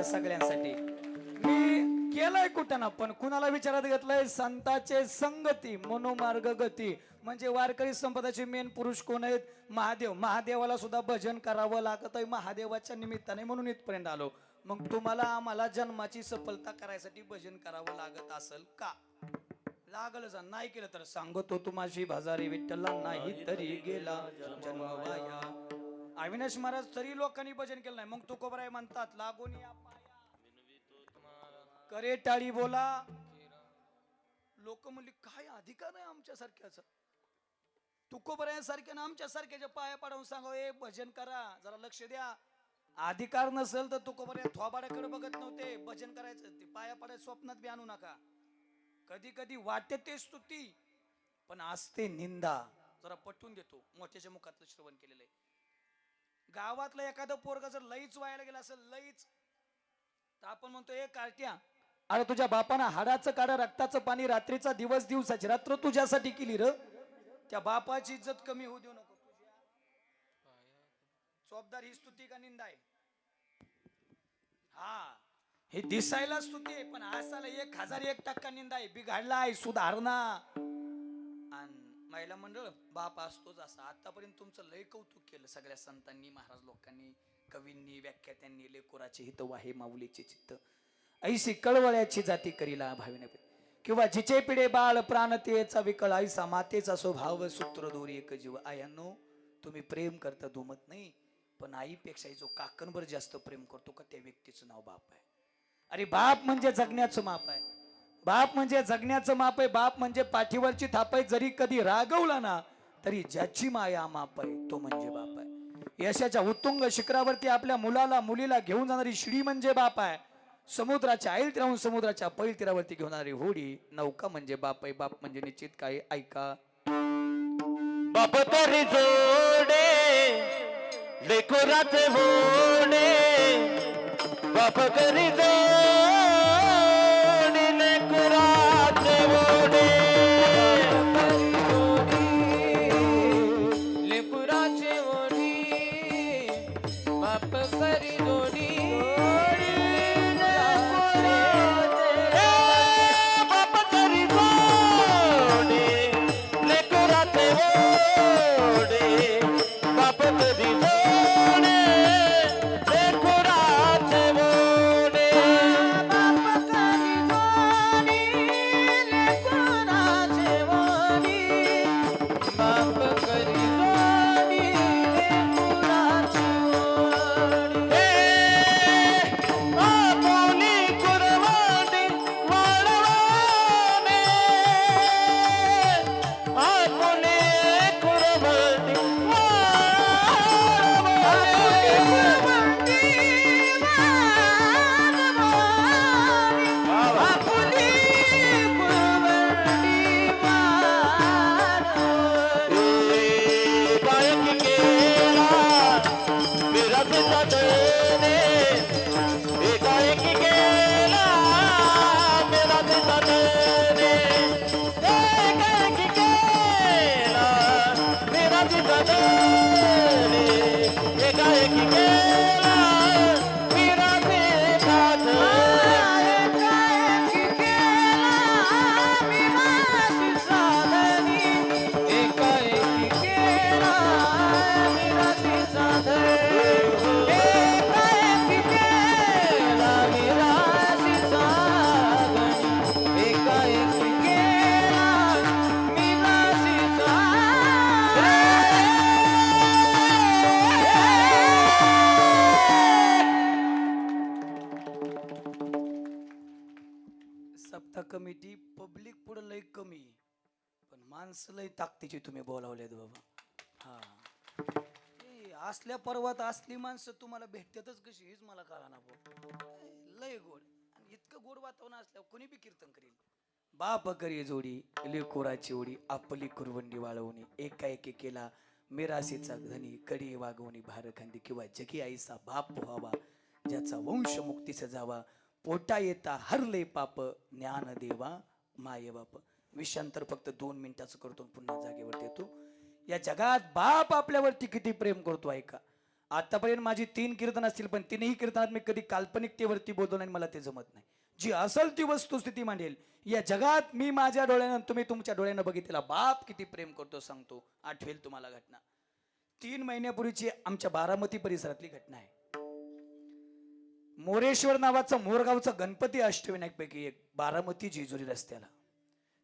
सगळ्यांसाठी मी केलंय कुठं पण कुणाला विचारात घेतलंय? संतांचे संगती मनोमार्ग गती. म्हणजे वारकरी संप्रदायाचे मेन पुरुष कोण आहेत? महादेव. महादेवाला सुद्धा भजन करावं लागत आहे महादेवाच्या निमित्ताने, म्हणून इथपर्यंत आलो. मग तुम्हाला आम्हाला जन्माची सफलता करायसाठी भजन करावं लागत असेल का? लागल जा. नाही केलं तर सांगतो तुम्हाशी भजारी विठ्ठला नाही तरी गेला जन्म वाया. अविनाश महाराज तरी लोकांनी भजन केलं नाही. मग तुकोबराय म्हणतात लागून या पाया करे टाळी बोला. लोक म्हणली काय अधिकार आहे आमच्या सारख्याचा? तुकोबऱ्यासारखे ना आमच्या सारख्याच्या पाया पाडून सांगा ए भजन करा जरा लक्ष द्या. अधिकार नसेल तर तुकोबऱ्या थोबाड्याकडे बघत नव्हते. भजन करायचं ते पाया पाडायचं स्वप्नात बी आणू नका. कधी कधी वाटते ते स्तुती पण असते निंदा. जरा पटवून देतो मोठ्याच्या मुखातलं श्रवण केलेलं आहे. गावातलं एखादं पोरगा जर लईच व्हायला गेला असेल लईच तर आपण म्हणतो ए कार्ट्या अरे तुझ्या बापानं हाडाचं काढा रक्ताचं पाणी रात्रीचा दिवस दिवसाची रात्र तुझ्यासाठी केली र. त्या बापाची इज्जत कमी होऊ देऊ नको. चोपदार ही स्तुती का निंदा आहे? हा हे दिसायला स्तुती आहे पण असायला 1001% निंदा आहे. बिघडलाय सुधारणा. आणि महिला मंडळ बाप असतोच असा. आतापर्यंत तुमचं लय कौतुक केलं सगळ्या संतांनी महाराज लोकांनी कवींनी व्याख्यात्यांनी. लेकुराचे हित वाहे माऊलीचे चित्त ऐशी कळवळ्याची जाती करीला भाविने किंवा जिचे पिढे बाळ प्राणतेचा विकळ ऐसा मातेचा स्वभाव सूत्र दोरी एक जीव. आयांनो तुम्ही प्रेम करता दुमत नाही पण आईपेक्षा जो काकणभर जास्त प्रेम करतो का त्या व्यक्तीचं नाव बाप आहे. अरे बाप म्हणजे जगण्याचं माप आहे. बाप म्हणजे जगण्याचं माप आहे. बाप म्हणजे पाठीवरची थाप आहे. जरी कधी रागवला ना तरी ज्याची माया माप आहे तो म्हणजे बाप आहे. यशाच्या उत्तुंग शिखरावरती आपल्या मुलाला मुलीला घेऊन जाणारी शिडी म्हणजे बाप आहे. समुद्राच्या ऐल तीराहून समुद्राच्या पैल तीरावरती घेऊन जाणारी होडी नौका म्हणजे बाप आहे. बाप म्हणजे निश्चित काय ऐका. बाप तरी जोडे लेकराचे होणे. बाप तरी जोडे लेकराचे होणे. लेकुराचे ओढी बाप करी जोडी. बाप तरी जोडे लेकराचे होणे. बाप तरी जोडे लेकराचे होणे. बाप करी जोडी लेकुराची ओढी. आपुली कुरवानी वाळवाने. आपुली कुरवानी गायकी केला मेरा पिता देने. गायकी केला मेरा पिता देने. गायकी केला मेरा पिता देने. गायकी केला मेरा पिता एकाएकी केला विराजीचा धड. एकाएकी केला विराजीचा धड. एकाएकी केला विराजीचा सप्ताह कमिटी पब्लिक पुढे लय कमी पण माणसं लय ताकदीची तुम्ही बोलावलेत बाबा. हा ए, असल्या पर्वत असली माणसं तुम्हाला भेटतातच कशी हीच मला कळा ना. लय गोड आणि इतकं गोड वातावरण असल्यावर कोणी बी कीर्तन करेल. बाप करी जोडी लेकोराची ओढी आपली कुरवंडी वाळवणी. एकाएकी केला मिरासीचा धनी कडी वागवणी भारखंदी. किंवा जगी आईचा बाप व्हावा ज्याचा वंश मुक्तीचा जावा. पोटा येता हरले पाप ज्ञान देवा माये बाप. विषयांतर फक्त 2 मिनिटाचं करतो पुन्हा जागेवर येतो. या जगात बाप आपल्यावरती किती प्रेम करतो ऐका. आतापर्यंत माझी 3 कीर्तन असतील पण 3ही कीर्तनात मी कधी काल्पनिकतेवरती बोलतो नाही. मला ते जमत नाही. जी असल ती वस्तुस्थिती मांडेल. या जगात मी माझ्या डोळ्यानं तुम्ही तुमच्या डोळ्यानं बघितलेला बाप किती प्रेम करतो सांगतो. आठवेल तुम्हाला घटना. 3 महिन्यापूर्वीची आमच्या बारामती परिसरातली घटना आहे. मोरेश्वर नावाचा मोरगावचा गणपती अष्टविनायक पैकी एक बारामती जेजुरी रस्त्याला.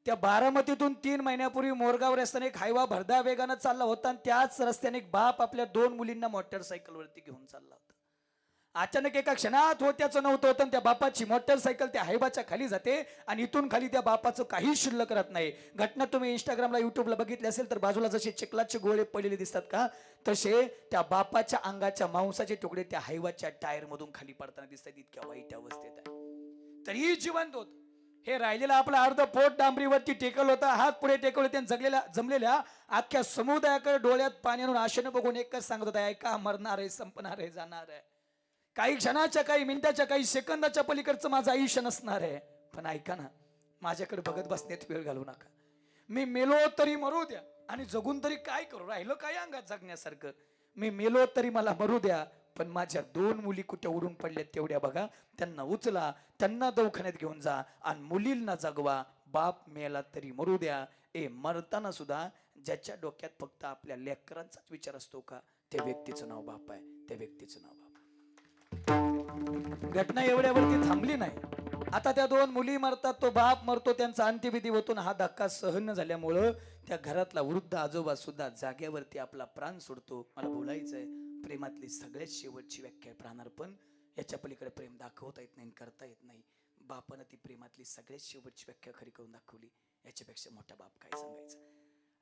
त्या बारामतीतून 3 महिन्यापूर्वी मोरगाव रस्त्याने एक हायवा भरधा वेगानं चालला होता आणि त्याच रस्त्याने एक बाप आपल्या 2 मुलींना मोटरसायकलवरती घेऊन चालला होता. अचानक एका क्षणात होत्याचं नव्हतं होतं आणि त्या बापाची मोटरसायकल त्या हायबाच्या खाली जाते आणि इथून खाली त्या बापाचं काही शिल्लक राहत नाही. घटना तुम्ही इंस्टाग्रामला युट्यूबला बघितली असेल तर बाजूला जसे चिखलाचे गोळे पडलेले दिसतात का, तसे त्या बापाच्या अंगाच्या मांसाचे तुकडे त्या हायवाच्या टायर मधून खाली पडताना दिसतात. इतक्या वाईट अवस्थेत आहे तरीही जिवंत होत. हे राहिलेला आपला अर्ध पोट डांबरीवरती टेकल होता, हात पुढे टेकवले. त्यांनी जमलेल्या अख्ख्या समुदायाकडे डोळ्यात पाणी आणून आशेनं बघून एकच सांगत होता, ऐका मरणार आहे, संपणार आहे, जाणार आहे. काही क्षणाच्या, काही मिनिटाच्या, काही सेकंदाच्या पलीकडचं माझं आयुष्य नसणार आहे. पण ऐका ना, माझ्याकडे बघत बसण्यात वेळ घालू नका. मी मेलो तरी मरू द्या आणि जगून तरी काय करू, राहिलं काय अंगात जगण्यासारखं. मी मेलो तरी मला मरू द्या, पण माझ्या 2 मुली कुठे उडून पडल्यात तेवढ्या बघा, त्यांना उचला, त्यांना दवाखान्यात घेऊन जा आणि मुलींना जगवा. बाप मेला तरी मरू द्या. मरताना सुद्धा ज्याच्या डोक्यात फक्त आपल्या लेकरांचाच विचार असतो का, त्या व्यक्तीचं नाव बाप आहे, त्या व्यक्तीचं नाव बाप. घटना एवढ्यावरती थांबली नाही. आता त्या 2 मुली मरतात, तो बाप मरतो, त्यांचा अंत्यविधी होतो. हा धक्का सहन न झाल्यामुळं त्या घरातला वृद्ध आजोबा सुद्धा जाग्यावरती आपला प्राण सोडतो. मला बोलायचंय, प्रेमातली सगळ्यात शेवटची व्याख्या प्राणार्पण. याच्या पलीकडे प्रेम दाखवता येत नाही, करता येत नाही. बापानं ती प्रेमातली सगळ्यात शेवटची व्याख्या खरी करून दाखवली. याच्यापेक्षा मोठा बाप काय सांगायचं.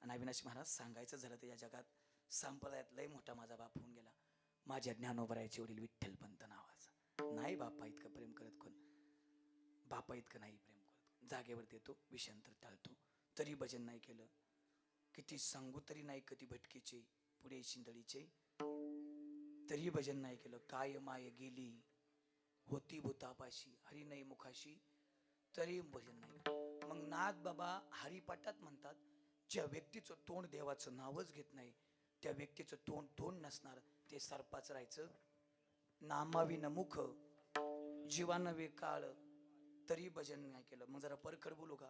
आणि अविनाश महाराज सांगायचं झालं तर या जगात संप्रदायात लय मोठा माझा बाप होऊन गेला. माझ्या ज्ञानोबरायाचे वडील विठ्ठलपंत नावाचा. नाही बापा इतकं प्रेम करत कोण, बापा इतकं नाही प्रेम करत. जागेवरती येतो, विषयांतर टाळतो, तरी भजन नाही केलं. किती सांगू तरी नाही कधी भटकीचे पुढे शिंदळीचे, तरी भजन नाही केलं. काय माय गेली होती भूतापाशी, हरी नाही मुखाशी, तरी भजन नाही. मग नाथ बाबा हरिपाठात म्हणतात, ज्या व्यक्तीचं तोंड देवाचं नावच घेत नाही, त्या व्यक्तीचं तोंड नसणार, ते सर्पाच राहायचं. नामाविन मुख जीवानवे काळ, तरी भजन नाही केलं. मग जरा परखड बोलू का,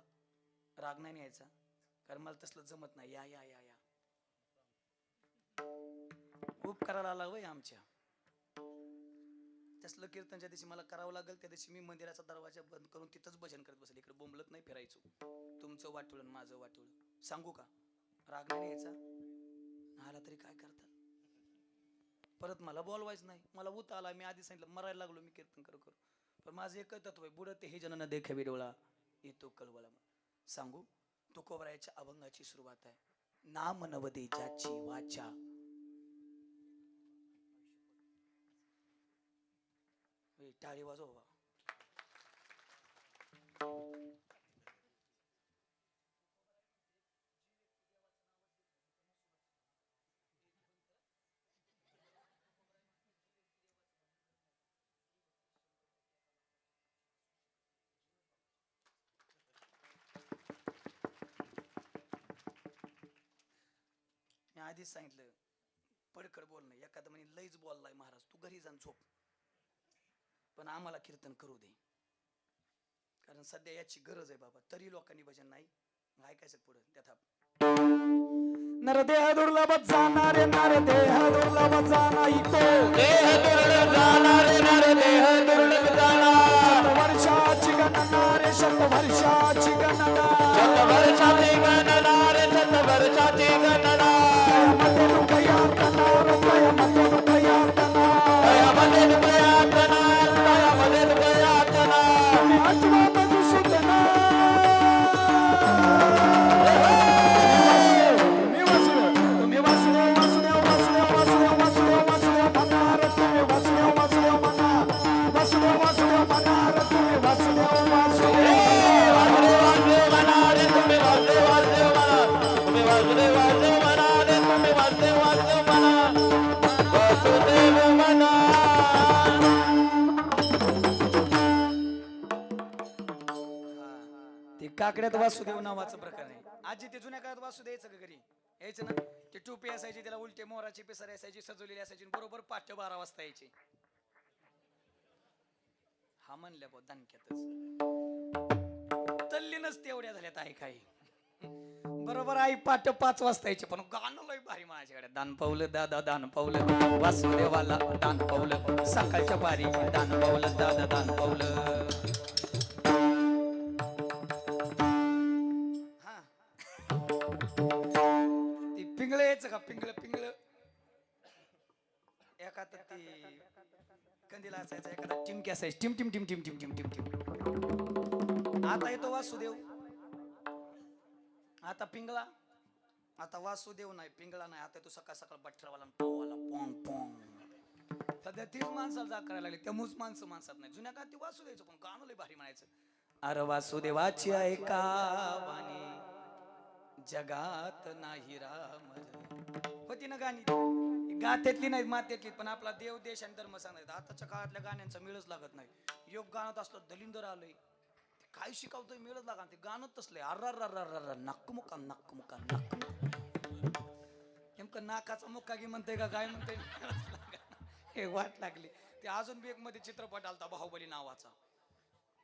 राग नाही यायचा, कारण मला तसलं जमत नाही. या या या या उपकाराला आला वय आमच्या. तसलं कीर्तनच्या दिवशी मला करावं लागेल, त्या दिवशी मी मंदिराचा दरवाजा बंद करून तिथंच भजन करत बसेल. इकडे बोंबलत नाही फिरायचो. तुमचं वाटोळं माझं वाटोळं. सांगू का, राग नाही यायचा. आला तरी काय करतात, परत मला बोलवायच नाही. मला उत आला, मी आधी सांगितलं मरायला लागलो मी कीर्तन करू. पण माझं एक तत्व आहे, बुडते हे जन न देखावे डोळा, येतो कळवळा. सांगू, तुकोबरायाच्या अभंगाची सुरुवात आहे. नाम नवदे ज्याची वाचा, टाळी वाजव बाबा. मी आधीच सांगितलं, पडकड बोल नाही. एखादं म्हणे लईच बोललाय महाराज, तू घरी जाऊन झोप, पण आम्हाला कीर्तन करू दे, कारण सध्या याची गरज आहे बाबा. तरी लोकांनी भजन नाही ऐकायचं. पुढे त्यात नरदेह दुर्लभ जाणारे, नरदेह दुर्लभ जाणा इको, देह दुर्लभ जाणारे, नरदेह दुर्लभ जाणा. शतवर्षाची गणना रे, शतवर्षाची गणना, शतवर्षाची गणना रे, शतवर्षाची गणना. मध्ये रुपयातना, रुपयामध्ये रुपयातना, दयामध्ये रुपयातना, दयामध्ये रुपयातना. तुम्ही आठवा मधुसूदना, तुम्ही वासुदेव वासुदेव वासुदेव वासुदेव वासुदेव वासुदेव म्हणणार, तुम्ही वासुदेव वासुदेव म्हणा, वासुदेव वासुदेव म्हणणार, तुम्ही वासुदेव वासुदेव वासुदेव म्हणा रे, तुम्ही वासुदेव वासुदेव म्हणा, तुम्ही वासुदेव वासुदेव म्हणा रे, तुम्ही वासुदेव वासुदेव म्हणा, वासुदेव म्हणा. ते काकड्यात वासुदेव नावाचं प्रकार आहे. आजी ते जुन्या काळात वासुदेवाचं का घरी यायचं ना, ते टोपी असायची, त्याला उलटे मोराची पिसारी असायची, सजवलेली असायची, बरोबर 5 ते 12 वाजता यायची. हा म्हणल्या बो दणक्यातच तल्लीनच तेवढ्या झाल्यात आहे काही. बरोबर आई 5 वाजता यायचे, पण गाणं लय भारी माझ्याकडे. दान पावलं दादा दान पावलं, वासुदेवाला दान पावलं, सकाळच्या पारी दान पावलं दादा दान पावलं. पिंगळ यायचं का, पिंगळ पिंगळ एका ती कंदील असायचा एखादा टिमकी असायची टिम टिम टिम टिम टिम टिम टिम टिम. आता येतो वासुदेव, आता पिंगळा. आता वासुदेव नाही, पिंगळा नाही, आता तू सकाळ सकाळ बठ्ठरवाला पावाला पोंग पोंग. सध्या तीच माणसाला जाग करायला लागली, त्यामुळेच माणसं माणसात नाही. जुन्या काळात ती वासुदेवचं पण गाणं लय भारी म्हणायचं. अरे वासुदेवाची ऐका वाणी जगात नाही राम. होती ना गाणी, गात्यातली नाही मात्यातली, पण आपला देव देश आणि धर्म सांगायचा. आताच्या काळातल्या गाण्यांचा मेळच लागत नाही. योग गाणं असलं दलिंदर आलंय, काय शिकवतोय मेळच लागा. ते गाणं तसले अर्र नक्क मुका नक्क मुका नक्क. नेमकं नाकाचा मुक्का की म्हणते का काय म्हणते हे वाट लागली. ते अजून बी एक मध्ये चित्रपट आलता बाहुबली नावाचा.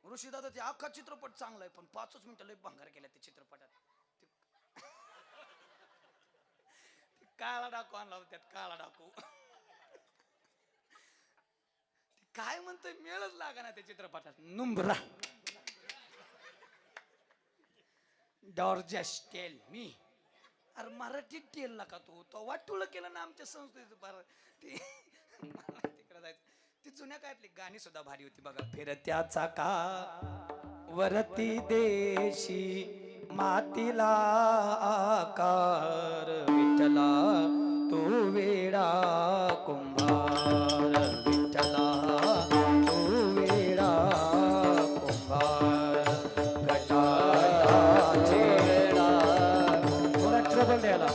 ऋषी दादा ते अख्खा चित्रपट चांगला आहे, पण 5च मिनिटं लय भंगार केल्या ते चित्रपटात. काळा डाकू आणला होता त्यात, काळा डाकू. काय म्हणतोय मेळच लागा ना त्या चित्रपटात. नुंबरा जस्ट टेल मी. अरे मराठीत टेल ला का तू तो वाटुळ केलं ना आमच्या संस्कृतीचं. बरं तिकडे जायचं. ती जुन्या काळातली गाणी सुद्धा भारी होती बघा. फिरत्या चाका वरती देशी मातीला आकार विठ्ठला तू वेडा कुंभार. विठ्ठला तू वेडा कुंभार. गटाचे थोडा ट्रबल द्यायला.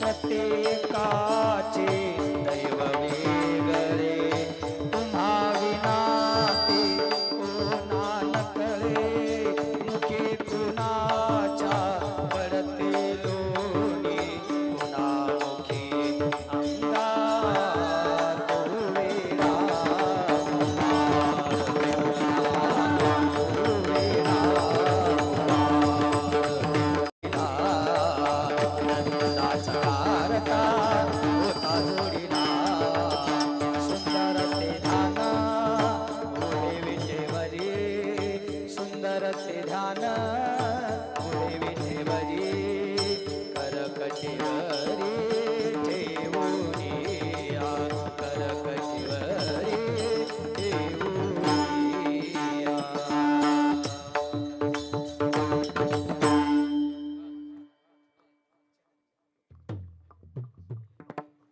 प्रत्येकाचे दैव वेगळे तुम्हा विना ते कोणा नकळे. मुखे कुणाच्या पडते लोणी कुणामुखी अंगार तो वेडा सुंदर ते ध्यान पुढे विठेवरी करकटीवरी ठेवूनिया. करकटीवरी ठेवूनिया.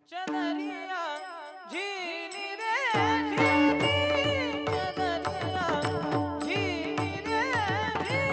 चदरिया झीनी रे झीनी, चदरिया झीनी रे झीनी.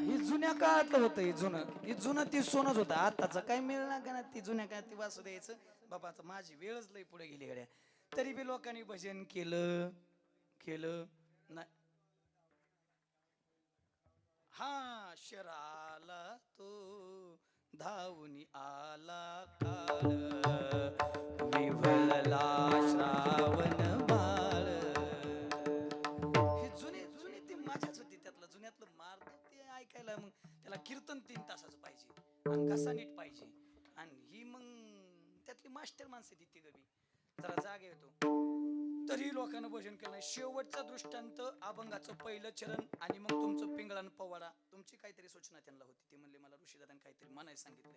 ही जुन्या काळातलं होतं. हे जुनं ती सोनच होतं. आताचं काय मिळणार का ना. ती जुन्या काळात ती वासू द्यायचं. बाबा आता माझी वेळच लई पुढे गेली गड्या. तरी बी लोकांनी भजन केलं नाही. हा शराला तो धावून आला काळ विव्हळला श्रावण बाळ. हे जुनी ती माझ्याच होती. त्यातलं जुन्यातलं मार्ग ते ऐकायला मग त्याला कीर्तन 3 तासाचं पाहिजे आणि कसा नीट पाहिजे. आणि ही मग त्यातली मास्टर माणसं ती गबी जरा जागे येतो. तरी लोकांना भजन केलं नाही. शेवटचा दृष्टांत अभंगाचं पहिलं चरण आणि मग तुमचं पिंगळान पवाडा. तुमची काहीतरी सूचना त्यांना होती. ते म्हणले मला ऋषीदादांनी काहीतरी म्हणायला सांगितलंय.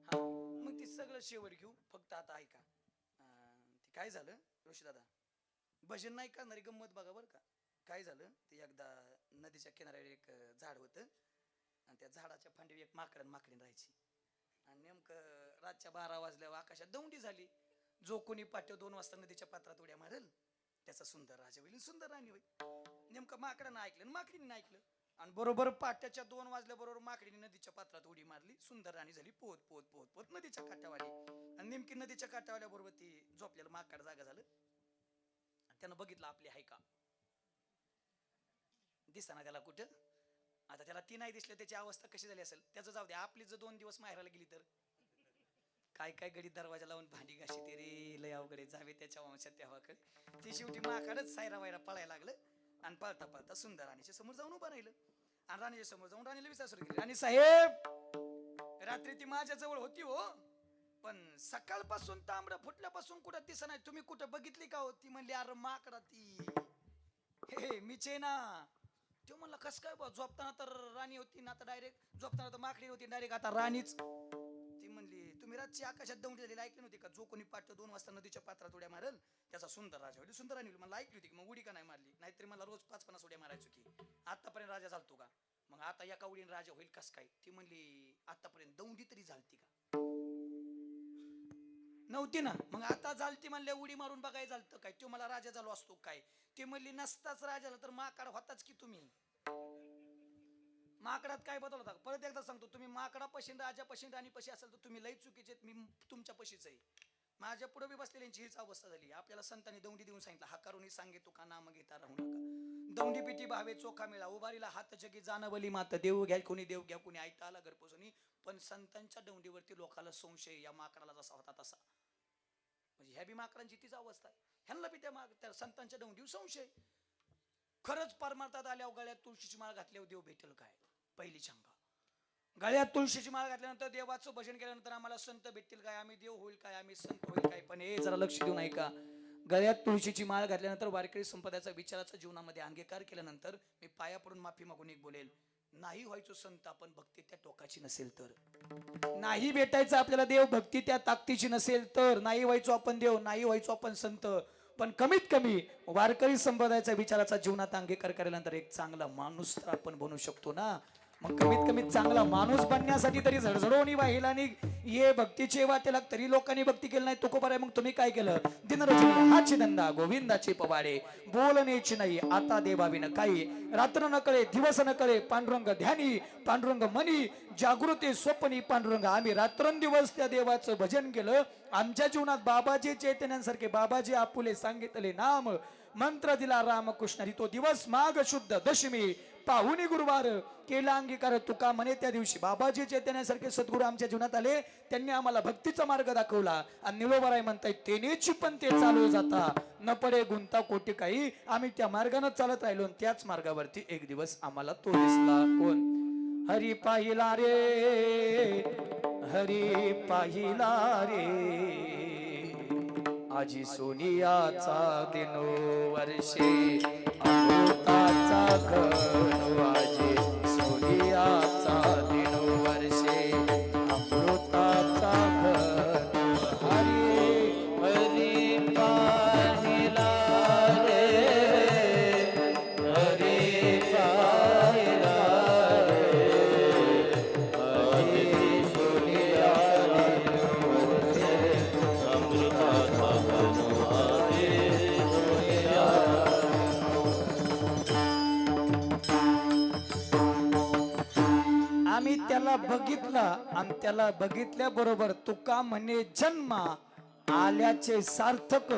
हा मग ती सगळं शेवट घेऊ. फक्त आता ऐका. ते काय झालं ऋषीदादा, भजन नाही करणारी गंमत बघा बरं का. काय झालं ते एकदा नदीच्या किनाऱ्यावर एक झाड होतं. आणि त्या झाडाच्या फांदीवर एक माकडन माकडीन राहायची. आणि नेमकं रातच्या 12 वाजल्यावर आकाशात दौंडी झाली. जो कोणी पाट्य 2 वाजता नदीच्या पात्रात उड्या मारेल त्याचा सुंदर राजा होईल, सुंदर राणी होईल. नेमकं माकडानं ऐकलं आणि माकडीने ऐकलं. आणि बरोबर पाट्याच्या 2 वाजल्या बरोबर माकडीने नदीच्या पात्रात उडी मारली. सुंदर राणी झाली पोहत पोहत पोहत पोहत नदीच्या काठावर आली. आणि नेमकी नदीच्या काठावर बरोबर ती झोपलेलं माकड जागा झालं. आणि त्यानं बघितलं आपली हाय का, दिसताना त्याला कुठं. आता त्याला ती नाही दिसलं, त्याची अवस्था कशी झाली असेल त्याचं जाऊ दे. आपली जर 2 दिवस माहेराला गेली तर काय काय गडी दरवाजा लावून भांडी घाशी ते रे, लय अवघडे जावे त्याच्या वंशात तेव्हाकडे. ती शेवटी माकडच सायरा वायरा पळायला लागलं. आणि पळता पळता सुंदर राणीच्या समोर जाऊन उभं राहिलं. आणि राणीच्या समोर जाऊन राणीला विचार सुरू केली, राणी साहेब रात्री ती माझ्या जवळ होती हो, पण सकाळपासून तांबडं फुटल्यापासून कुठं दिसत नाही, तुम्ही कुठं बघितली का हो? ती म्हणली अरे माकडा ती हे मीचे ना. तो म्हणला कस काय बा, झोपताना तर राणी होती ना, आता डायरेक्ट झोपताना तर माकडी होती, डायरेक्ट आता राणीच. ती म्हणली तुम्ही रातची आकाशात दौंडी झालेली ऐकली नव्हती का, जो कोणी पाठ 2 वाजता नदीच्या पात्रात उड्या मारेल त्याचा सुंदर राजा होईल, सुंदर राणी होईल. मला ऐकली होती की मग उडी का नाही मारली, नाहीतरी मला रोज 5-50 उड्या मारायचो की. आतापर्यंत राजा झालतो का, मग आता एका उडीने राजा होईल कस काय. ती म्हणली आतापर्यंत दौंडी तरी झालती का, नव्हती ना, मग आता झालती म्हणल्या उडी मारून बघाय झालतं काय, तो मला राजा झालो असतो काय. ती म्हणली नसताच राजाला तर माकड होताच की तुम्ही. माकडात काय बदल होता, परत एकदा सांगतो, तुम्ही माकडा पशी राजा पशी राणी पशी असेल तर तुम्ही लई चुकीचे, मी तुमच्या पशीच आहे. माझ्या पुढे बी बसलेल्यांची हीच अवस्था झाली. आपल्याला संतांनी दौंडी देऊन सांगितलं, हा करून सांगे तू का नाम घेता राहू नका. दौंडी पिटी भावे चोखा मिळा, उभारीला हात जगी जानवली मात, देव घ्या कोणी देव घ्या कोणी ऐकता आला घरपोसनी. पण संतांच्या दौंडीवरती लोकाला संशय, या माकडाला जसा होता तसा. म्हणजे ह्या बी माकडांची तीच अवस्था आहे. ह्यांना बी त्या संतांच्या दौंडीवर संशय. खरंच परमार्थात आल्यावर गळ्यात तुळशीची माळ घातल्यावर देव भेटेल काय, पहिली शंका. गळ्यात तुळशीची माळ घातल्यानंतर देवाचं भजन केल्यानंतर आम्हाला संत भेटतील काय, आम्ही देव होईल काय, आम्ही संत होईल काय. पण हे जरा लक्ष देऊन ऐका, गळ्यात तुळशीची माळ घातल्यानंतर वारकरी संप्रदायाचा विचाराचा जीवनामध्ये अंगीकार केल्यानंतर मी पाया पडून माफी मागून एक बोलेल, नाही व्हायचो संत आपण भक्ती त्या टोकाची नसेल तर. नाही भेटायचं आपल्याला देव भक्ती त्या ताकदीची नसेल तर. नाही व्हायचो आपण देव, नाही व्हायचो आपण संत, पण कमीत कमी वारकरी संप्रदायाचा विचाराचा जीवनात अंगीकार केल्यानंतर एक चांगला माणूस तर आपण बनू शकतो ना. मग कमीत कमी चांगला माणूस बनण्यासाठी तरी झडझडवणी वाहिला आणि ये भक्तीचे वाटेला तरी लोकांनी भक्ती केली नाही. तुकोबाराय मग तुम्ही काय केलं, दिनरजनी हाची धंदा गोविंदाचे पवाडे, बोलण्याची नाही आता देवाविन काही, रात्र न कळे दिवस न कळे पांडुरंग ध्यानी, पांडुरंग मनी जागृती स्वप्नी पांडुरंग. आम्ही रात्रंदिवस त्या देवाचं भजन केलं. आमच्या जीवनात बाबाजी चैतन्यांसारखे बाबाजी आपुले सांगितले नाम मंत्र दिला रामकृष्णारी. तो दिवस माघ शुद्ध दशमी पाहुणी गुरुवार केला अंगीकार. तुका म्हणे त्या दिवशी बाबाजी चैतन्यासारखे सद्गुरू आमच्या जीवनात आले, त्यांनी आम्हाला भक्तीचा मार्ग दाखवला. आणि निळोबाराय म्हणताय तेनेची पण ते चालू जाता न पडे गुंता कोटी काही. आम्ही त्या मार्गाने चालत राहिलो, त्याच मार्गावरती एक दिवस आम्हाला तो दिसला. कोण, हरी पाहिला रे, हरी पाहिला रे, आजी सोनियाचा दिनो वर्षे अमृताचा घन, आजी सोनियाचा दिनो वर्षे अमृताचा घन. हरी हरी पाहिला रे, हरी पाहिला रे, हरी सोनिया दिनो वर्षे अमृताचा आम्ही त्याला बघितला आणि त्याला बघितल्या बरोबर तुका म्हणे जन्मा आल्याचे सार्थक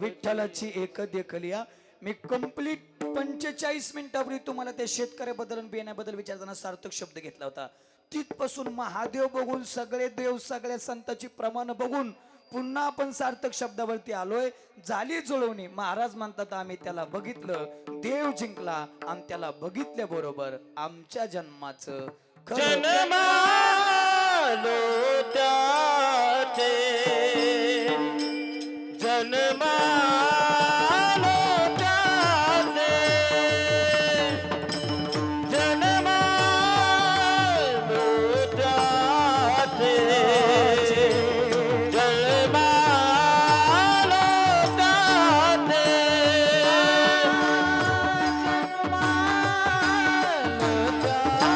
विठ्ठलाची एक देखलिया. मी कंप्लीट 45 मिनिटापूर्वी तुम्हाला त्या शेतकऱ्याबद्दल बियाण्याबद्दल विचारताना सार्थक शब्द घेतला होता. तिथपासून महादेव बघून सगळे देव सगळ्या संतांची प्रमाण बघून पुन्हा आपण सार्थक शब्दावरती आलोय. झाली जुळवणी. महाराज म्हणतात आम्ही त्याला बघितलं, देव जिंकला आणि त्याला बघितल्या बरोबर आमच्या जन्माचं जन्मालो त्याचे, जन्मालो त्याचे, जन्मालो त्याचे, जन्मालो त्याचे.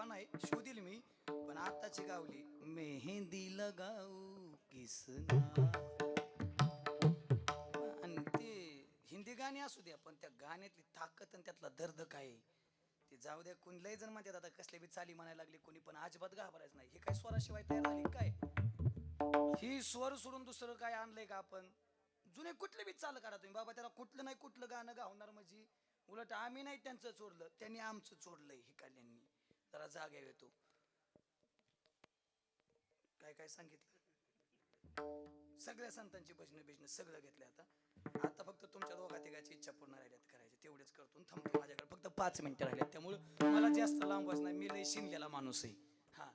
परवा नाही शोधील मी, पण आताची गावली मेहंदी लगाऊ किसना. आणि ते हिंदी गाणी असू द्या, पण त्या गाण्यातली ताकद आणि त्यातला दर्द काय आहे ते जाऊ द्या. कोणी लय जण म्हणतात आता कसले बी चाली म्हणायला लागले, कोणी पण अजिबात घाबरायचं नाही. हे काय स्वराशिवाय तयार आली काय? ही स्वर सोडून दुसरं काय आणलंय का आपण? जुने कुठले बी चाल काढा तुम्ही बाबा, त्याला कुठलं नाही कुठलं गाणं गावणार म्हणजे. उलट आम्ही नाही त्यांचं चोरलं, त्यांनी आमचं चोरलंय. हिकाल्यांनी जरा जागा येतो. काय काय सांगितलं? सगळ्या संतांची भजनं बिजनं सगळं घेतलं. आता फक्त तुमच्या दोघा तिघाची इच्छा पूर्ण राहिल्यात करायची, तेवढेच करतो आणि थांबतो. माझ्याकडे फक्त 5 मिनिटं राहिल्यात, त्यामुळे मला जास्त लांब बसणार. मी लय शिनलेला माणूस आहे. हा,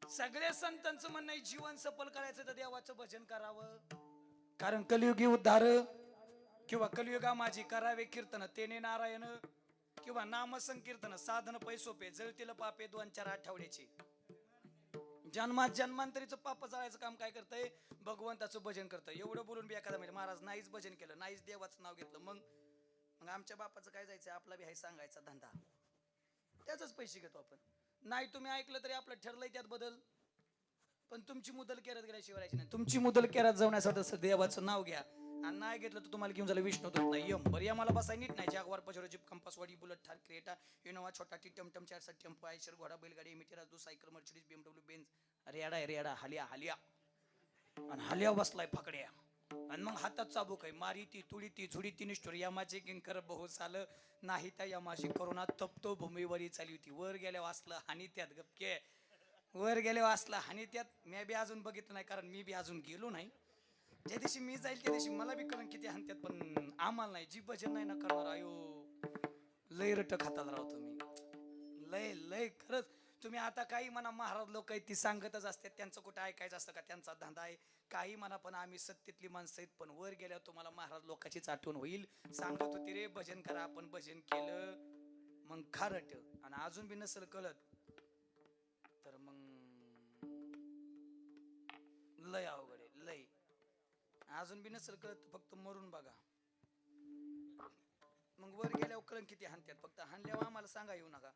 सगळ्या संतांचं म्हणणं आहे जीवन सफल करायचं तर देवाचं भजन करावं. कारण कलियुगी उद्धार किंवा कलियुगा माझी करावे कीर्तन तेने नारायण किंवा नाम संकीर्तन साधन पैसोपे जळतील पापे 2-4 आठवड्याची. जन्मात जन्मांतरीचं पाप जाळायचं काम काय करतंय? भगवंताचं भजन करतंय. एवढं बोलून बी एखादा म्हणजे महाराज नाहीच भजन केलं, नाहीच देवाचं नाव घेतलं, मग आमच्या बापाचं काय जायचं? आपला बी हाय सांगायचा धंदा, त्याचंच पैसे घेतो आपण. नाही तुम्ही ऐकलं तरी आपलं ठरलंय त्यात बदल, पण तुमची मुदल केरत गेल्याशिवाय नाही. तुमची मुदल केरत जाण्यासाठी देवाचं नाव घ्या, आणि नाही घेतलं तर तुम्हाला घेऊन झालं विष्णू होत नाही. यम बरं, या मला बसाय नीट नाही. जागवार पजरो जीप कंपास वाडी बुलेट थार क्रिएटा इनोवा छोटा टी टमटम 4 टेम्पो आयशर घोडा बैलगाडी एमिटी राजदू सायकल मर्सिडीज BMW बेंज रेडा हालिया आणि हालिया बसलाय फकड्या. आणि मग हातात चाबूक आहे, मारी ती तुडी ती झुडी ती निष्ठुर यमाचे किंकर बहु साल नाही त्या यमाशी करोना तपतो भूमीवरी चाली होती. वर गेल्या वाचलं हानी त्यात गपके, वर गेले वाचला हानी त्यात. मी बी अजून बघितलं नाही, कारण मी बी अजून गेलो नाही. ज्या दिवशी मी जाईल त्या दिवशी मला बी कळण किती हानत्यात, पण आम्हाला नाही. जी भजन नाही ना करणार, आयो लय रट खाताला राव तुम्ही, लय लय खरंच. तुम्ही आता काही म्हणा, महाराज लोक आहेत ती सांगतच असतात, त्यांचं कुठं ऐकायचं असतं का? त्यांचा धंदा आहे. काही म्हणा, पण आम्ही सत्तेतली माणसं आहेत. पण वर गेल्यावर तुम्हाला महाराज लोकांचीच आठवण होईल. सांगत होती रे भजन करा, आपण भजन केलं मग खारट. आणि अजून बी नसेल कळत तर मग लय अवघड आहे, लय. अजून बी नसेल कळत फक्त मरून बघा, मग वर गेल्यावर कळण किती हानत्यात. फक्त हानल्यावर आम्हाला सांगा येऊ नका,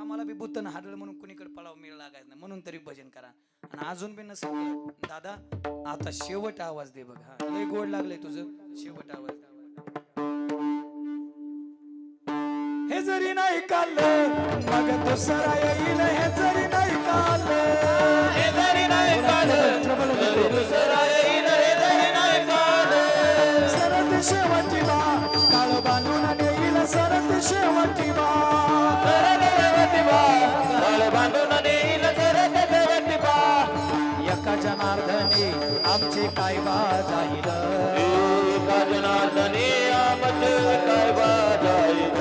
आम्हाला बी बुद्धन हाडलं म्हणून कुणीकडे पळाव मिळ लागायचं नाही. म्हणून तरी भजन करा. आणि अजून बी नसेल कळत दादा, आता शेवट आवाज दे बघ. हा, लय गोड लागलंय तुझं, शेवट आवाज. हे जरी नाही काढलं मग दुसरा येईल, हे जरी नाही काढलं, हे जरी नाही काढलं दुसरा येईल, हे जरी नाही काढलं. सरत शेवटी बा काळ बांधून नेईल, सरत शेवटी बा काळ बांधून नेईल, सरत शेवटी बा. एका जनार्दनी आमचे काय बा जाईल, एका जनार्दनी आमचे काय बा जाईल.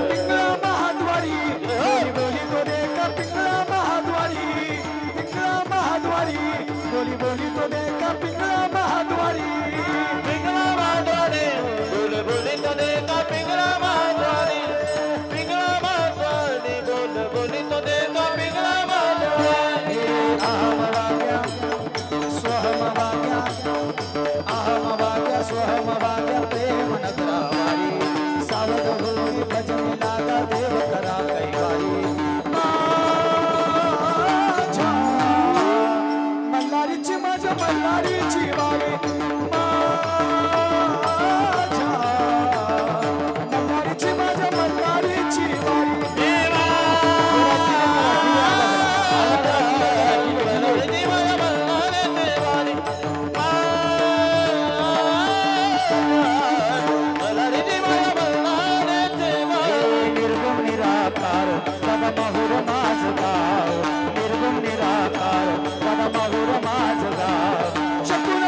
पिंगळा महाद्वारी बोली बोली तो देखा, पिंगळा महाद्वारी, पिंगळा महाद्वारी बोली बोली तो देखा, पिंगळा महाद्वारी. पिंगळा महाद्वारी बोल बोली तो देखा, पिंगळा महाद्वारी, पिंगळा महाद्वारी बोल बोली तो देखा, पिंगळा महाद्वारी. अहम वाग्या स्वहम वाग्या, अहम वाग्या स्वहम वाग्या प्रेम नगरावारी. सावध होई भजन लागा देव करा कैवारी. माझ्या मल्हारीची माझ्या मल्हारीची वारी, माझ्या मल्हारीची माझ्या मल्हारीची वारी. निर्गुण निराकार तव महुर माझ गाव, निर्गुण निराकार तव महुर माझ गाव. शकून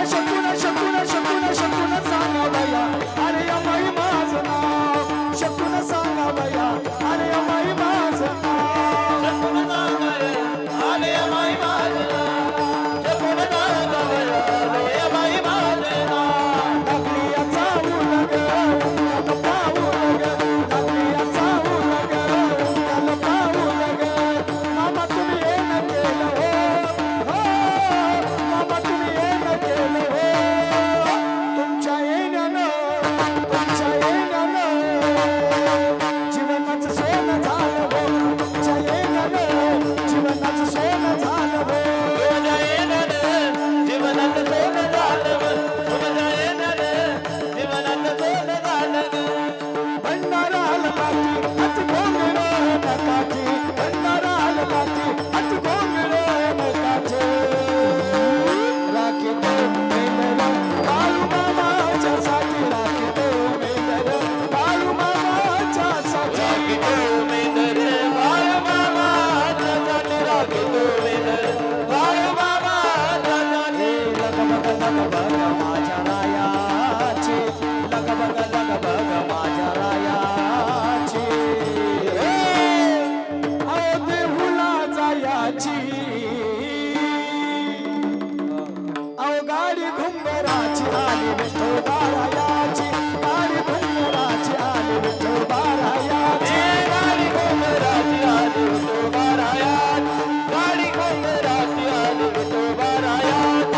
आली विठोबारायाची गाडी घुंगराची आली विठोबारायाची गाडी घोंगराची आली विठोबारायात गाडी घोंगराची आली विठोबारायात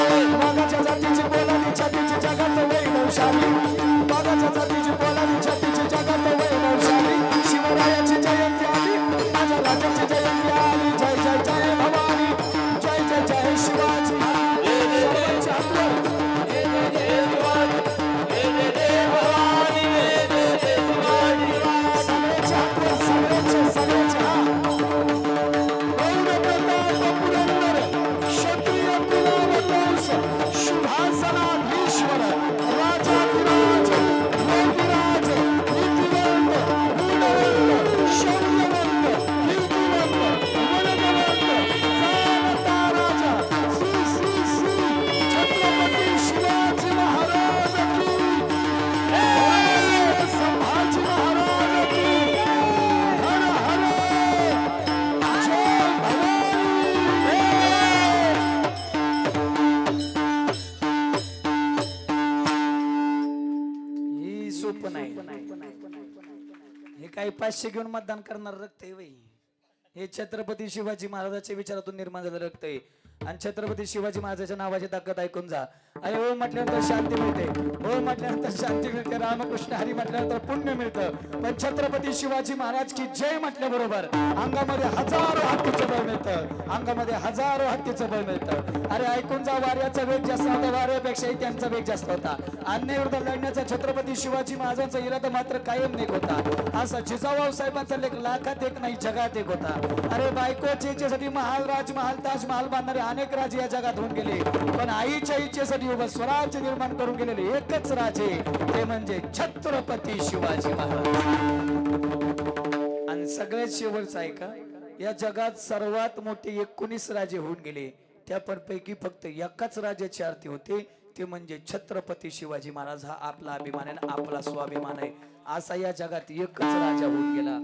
वाघाच्या जातीची बोलाली छातीची जगात वैभवशाली वाघाच्या जातीची बोलाली छातीची जगात वैभवशाली शिवरायाची जयंती आली माझ्या राजाची जयंती आली जय जय जय भवानी जय जय जय शिवाजी सर्वांच्या हातवर सगळ्याच्या हातवर सगळ्याचे हात पुरंदर क्षत्रिय कुलावतंस शुभासनाधीश्वर राजाधिराज योगिराज नीतिवंत गुणवंत शौर्यवंत कीर्तिवंत गुणगवंत जानता राजा श्री श्री श्री छत्रपती शिवाजी महाराज की संभाजी महाराज की हर हर जय भवानी ही सोप नाही हे काही 500 घेऊन मतदान करणार रक्त आहे वय हे छत्रपती शिवाजी महाराजांच्या विचारातून निर्माण झालं रक्त आहे आणि छत्रपती शिवाजी महाराजांच्या नावाची ताकद ऐकून जा अरे ओ म्हटल्यानंतर शांती मिळते ओ म्हटल्यानंतर शांती मिळते रामकृष्ण हरी म्हटल्यानंतर पुण्य मिळतं पण छत्रपती शिवाजी महाराज की जय म्हटल्याबरोबर अंगामध्ये हजारो हत्तीचं बळ मिळतं अंगामध्ये हजारो हत्तीचं बळ मिळतं अरे ऐकून जा वाऱ्याचा वेग जास्त होता वाऱ्यापेक्षाही त्यांचा वेग जास्त होता अन्यायाविरुद्ध लढण्याचा छत्रपती शिवाजी महाराजांचा इरादा मात्र कायम नेक होता असा जिजाऊ साहेबांचा लेख लाखात एक नाही जगात एक होता अरे बायकोच्या इच्छेसाठी महाल राजमहाल ताजमहाल बांधणारे अनेक राजे या जगात होऊन गेले पण आईच्या इच्छेसाठी उभं स्वराज्य निर्माण करून गेलेले एकच राजे ते म्हणजे छत्रपती शिवाजी महाराज आणि सगळ्यात शेवटचं आहे का या जगात सर्वात मोठे 19 राजे होऊन गेले त्यापैकी फक्त एकाच राजाची आरती होते ते म्हणजे छत्रपती शिवाजी महाराज हा आपला अभिमान आहे आपला स्वाभिमान आहे असा या जगात एकच राजा होऊन गेला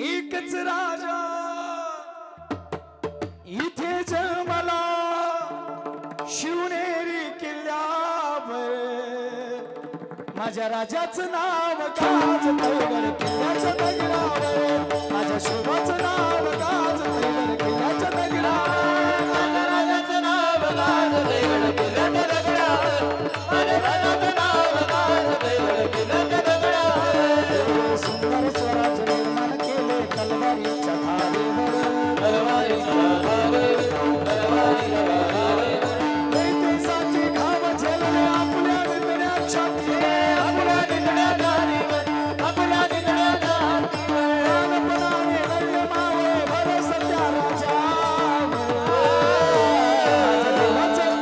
एकच राजा इथे जन्मला शिवनेरी किल्ल्यावर माझ्या राजाचं नाव गाज तैवर किल्ल्याच्या दगडावर माझ्या शिवाचं नाव गाज तैवर किल्ल्याच्या दगडावर माझ्या राजाचं नाव गाज तैवर किल्ल्याच्या दगडावर माझ्या राजाचं नाव गाज तैवर किल्ल्याच्या दगडावर सुंदर स्वराज्य निर्माण केले तलवारीच्या धारेवर देशाची घाव झेलले आपल्या नितळ्या छातीवर प्राणपणाने लढले मावळे भरस त्या राजावर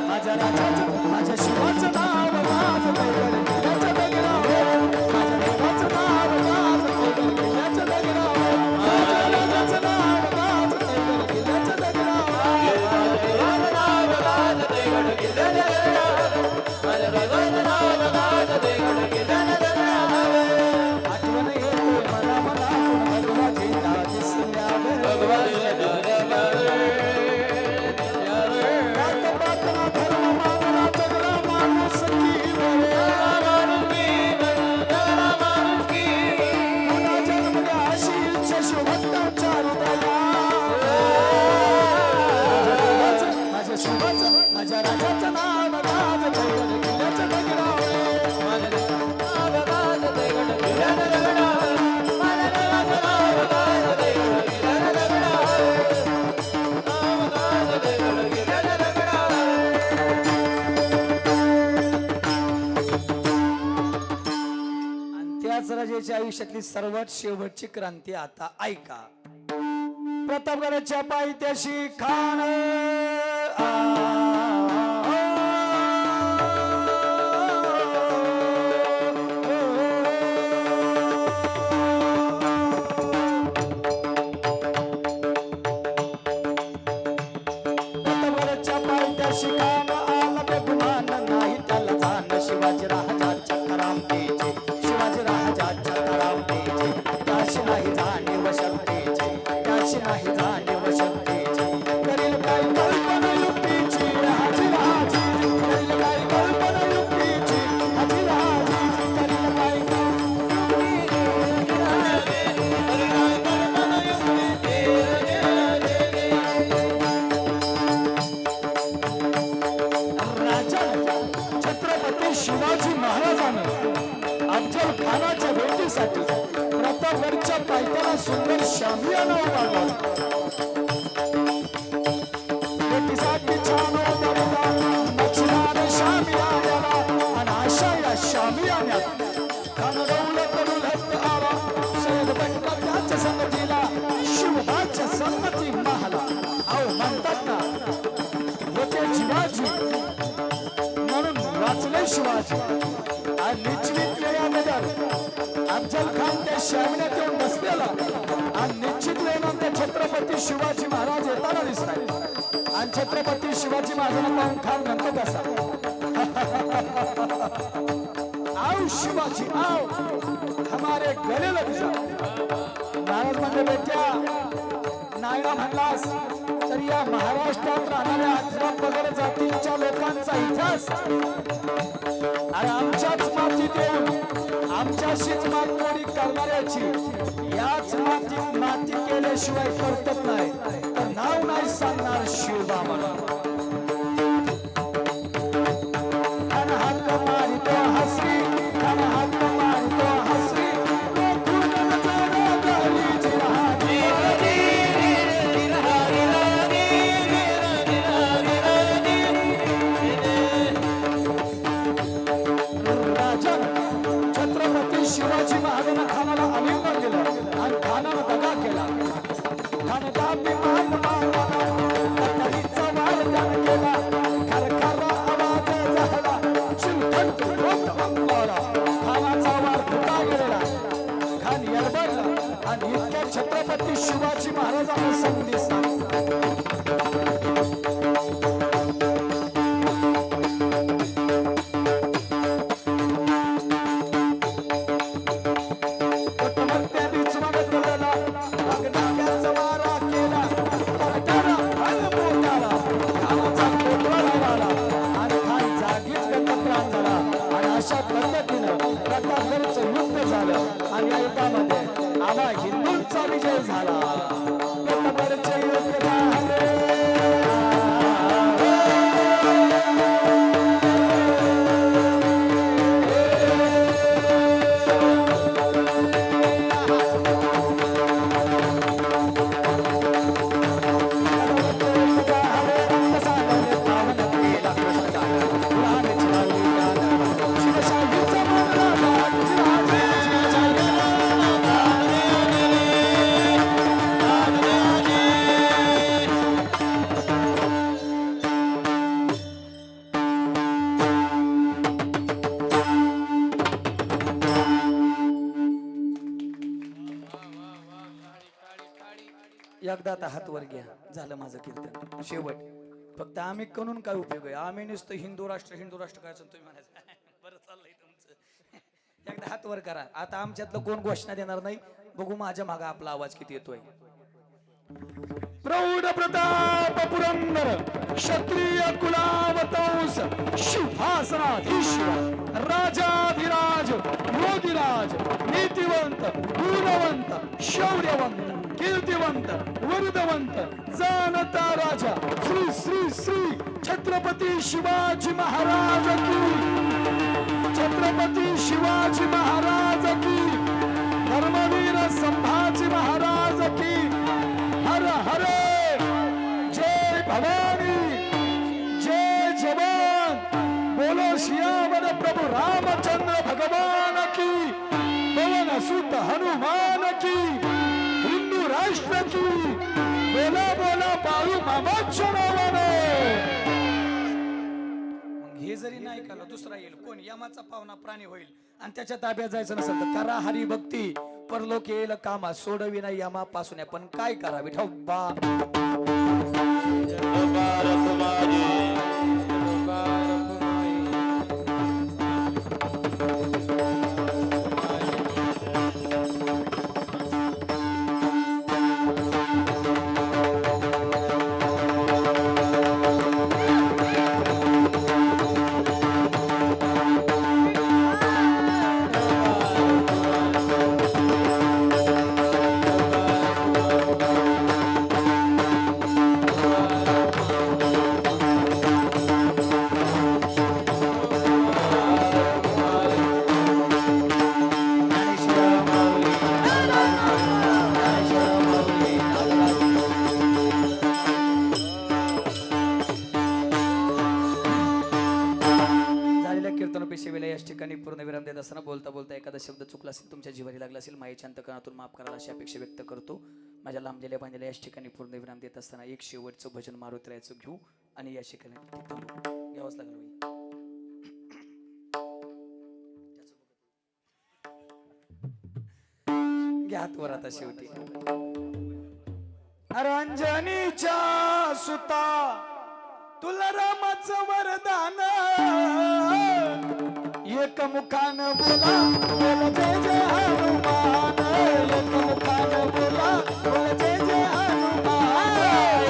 माझ्या राजाचं माझ्या शिवाचं नाव गाज तैवर किल्ल्याच्या दगडावर माझ्या देवाचं नाव गाज तैवर किल्ल्याच्या दगडावर माझ्या राजाचं नाव गाज तैवर किल्ल्याच्या आठवण येते मला मला कोण भगवाजीला दिसल्यावर रात प्रार्थना धर्म मागला जगला माणूस पुन्हा जन्म द्या अशी इच्छा शिवभक्तांच्या हृदयात माझ्या शिवाचं माझ्या राजाचं नाव गाज तैवर किल्ल्याच्या दगडावर त्याच राजाच्या आयुष्यातली सर्वात शेवटची क्रांती आता ऐका प्रतापगडाच्या पायथ्याशी खान प्रतापगडाच्या पायथ्याशी खान आला बेगुमान नाही त्याला जाण शिवाजी राजाच्या करामतीचे शिवाजी राजाच्या करामतीचे त्याशी नाही जाणीव शक्तीचे त्याशी नाही जाणीव शक्तीचे करील काय कल्पना युक्तीची राजी राजी करील काय कल्पना म्हणतात ना होते शिवाजी म्हणून वाचले शिवाजी आणि निश्चित वेळानंतर अफजल खान त्या शामियानात येऊन बसलेला आणि निश्चित वेळानंतर छत्रपती शिवाजी महाराज येताना दिसतात आणि छत्रपती शिवाजी महाराजांना पाहून खान म्हणतो कसा आओ शिवाजी आओ हमारे गले लग जाओ महाराज म्हणजे बेट्या नायना म्हणलास तर या महाराष्ट्रात राहणाऱ्या 18 पगड जातींच्या लोकांचा इतिहास आणि आमच्याच मातीत येऊन आमच्याशीच मातमोडी करणाऱ्याची याच मातीत माती केल्याशिवाय करतच नाही तर नाव नाही सांगणार शिवबा म्हणून हात मारितो हसरी हात मारितो हसरी शिवाजी महाराजांना खानाला आलिंगन दिलं आणि खानानं दगा केला खानचा अभिमान मानला तरीचा वार त्यानं केला खरखरा आवाज झाला चिलखंड रोट अंगाला खानाचा वार फुटा गेलेला खान यडबडला आणि इतक्या छत्रपती शिवाजी महाराजांना संदेश हिंदूंचा विजय झाला एकदा आता हात वर घ्या झालं माझं कीर्तन शेवट फक्त आम्ही करून काय उपयोग आहे आम्ही नुसतं हिंदू राष्ट्र काय तुम्ही म्हणायचं बरं चाललंय तुमचं एकदा हात वर करा आता आमच्यातलं कोण घोषणा देणार नाही बघू माझ्या मागे आपला आवाज किती येतोय प्रौढ प्रताप पुरंदर क्षत्रिय कुलावतंस सिंहासनाधीश्वर राजाधिराज योगिराज नीतिवंत गुणवंत शौर्यवंत कीर्तिवंत वरदवंत जानता राजा श्री श्री श्री छत्रपती शिवाजी महाराज की छत्रपती शिवाजी महाराज की धर्मवीर संभाजी महाराज की हर हर जय भवानी जय जवान बोलो सियावर प्रभु रामचंद्र भगवान की पवन सुत हनुमान की हिंदू राष्ट्र की बोला बोला बाळू मामाच्या नावाने हे जरी नाही केलं दुसरा येईल कोण यमाचा पावना प्राणी होईल आणि त्याच्या ताब्यात जायचं नसेल तर करा हरी भक्ती परलोक येईल कामा सोडवी नाही यमापासून पण काय करावे ठोबा ठिकाणी पूर्णविराम देत असताना बोलता बोलता एखादा शब्द चुकला असेल, तुमच्या जिवारी लागला असेल, मायेच्या अंतकरणातून माफ करायला अशी अपेक्षा व्यक्त करतो. माझ्या लांबलेल्या बांधलेल्या याच ठिकाणी पूर्णविराम देत असताना एक शेवटचं भजन मारुतीरायचं घेऊ आणि या ठिकाणी घ्यावंच लागलं बाई. घ्या हातवर आता शेवटी. रंजनीच्या सुता तुला रामाचं वरदान, एक मुखान बोला बोल जय जय हनुमान, एक मुखान बोला बोल जय जय हनुमान,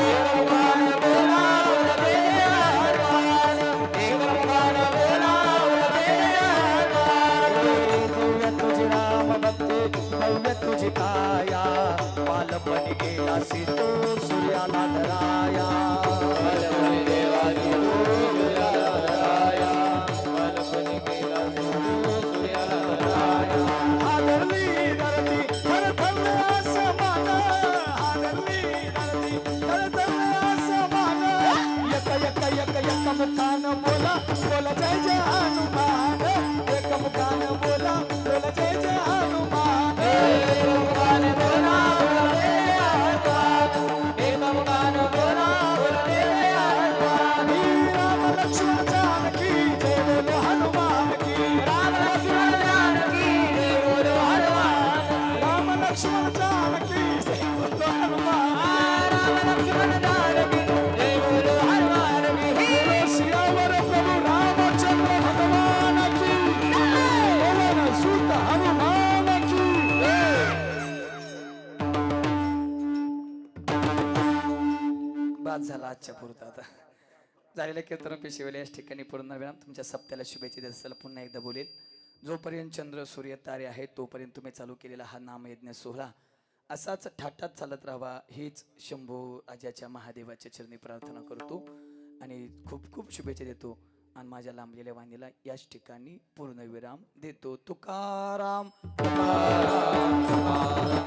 एक मुखान बोला बोल जय जय हनुमान, एक मुखान बोला बोल जय जय हनुमान. दिव्य तुझी राम भक्ती भव्य तुझी काया, बालपणी गेला तू सूर्याला धराया, बालपणी देवा तू सूर्याला धराया, बालपणी गेला तू सूर्याला धराया. हादरली धरती थरथरलं आसमान, हादरली धरती थरथरलं आसमान, एक एक एक एक मुखान बोला बोला जय जय हनुमान, एक मुखान बोला बोला जय जय हनुमान, एक मुखान बोला बोला जय जय हनुमान, एक मुखान बोला बोला जय जय हनुमान. राम लक्ष्मण जानकी जय बोलो हनुमान की, राम लक्ष्मण जानकी जय बोलो हनुमान, राम लक्ष्मण जानकी जय बोलो हनुमान, राम लक्ष्मण जानकी जय बोलो हनुमान की. सियावर प्रभु रामचंद्र भगवान की, पवन सुत हनुमान की. बाद झाला आजच्या पुरता. आता झालेल्या कीर्तन पेशवेला याच ठिकाणी पूर्ण विराम. तुमच्या सप्त्याला शुभेच्छा देत असताना पुन्हा एकदा बोलेल, जोपर्यंत चंद्र सूर्य तारे आहेत तोपर्यंत तुम्ही चालू केलेला हा नामयज्ञ सोहळा असाच ठाटात चालत राहावा, हीच शंभू राजाच्या महादेवाच्या चरणी प्रार्थना करतो आणि खूप खूप शुभेच्छा देतो. आणि माझ्या लांबलेल्या वाणीला याच ठिकाणी पूर्णविराम देतो. तुकाराम तुकाराम तुकाराम.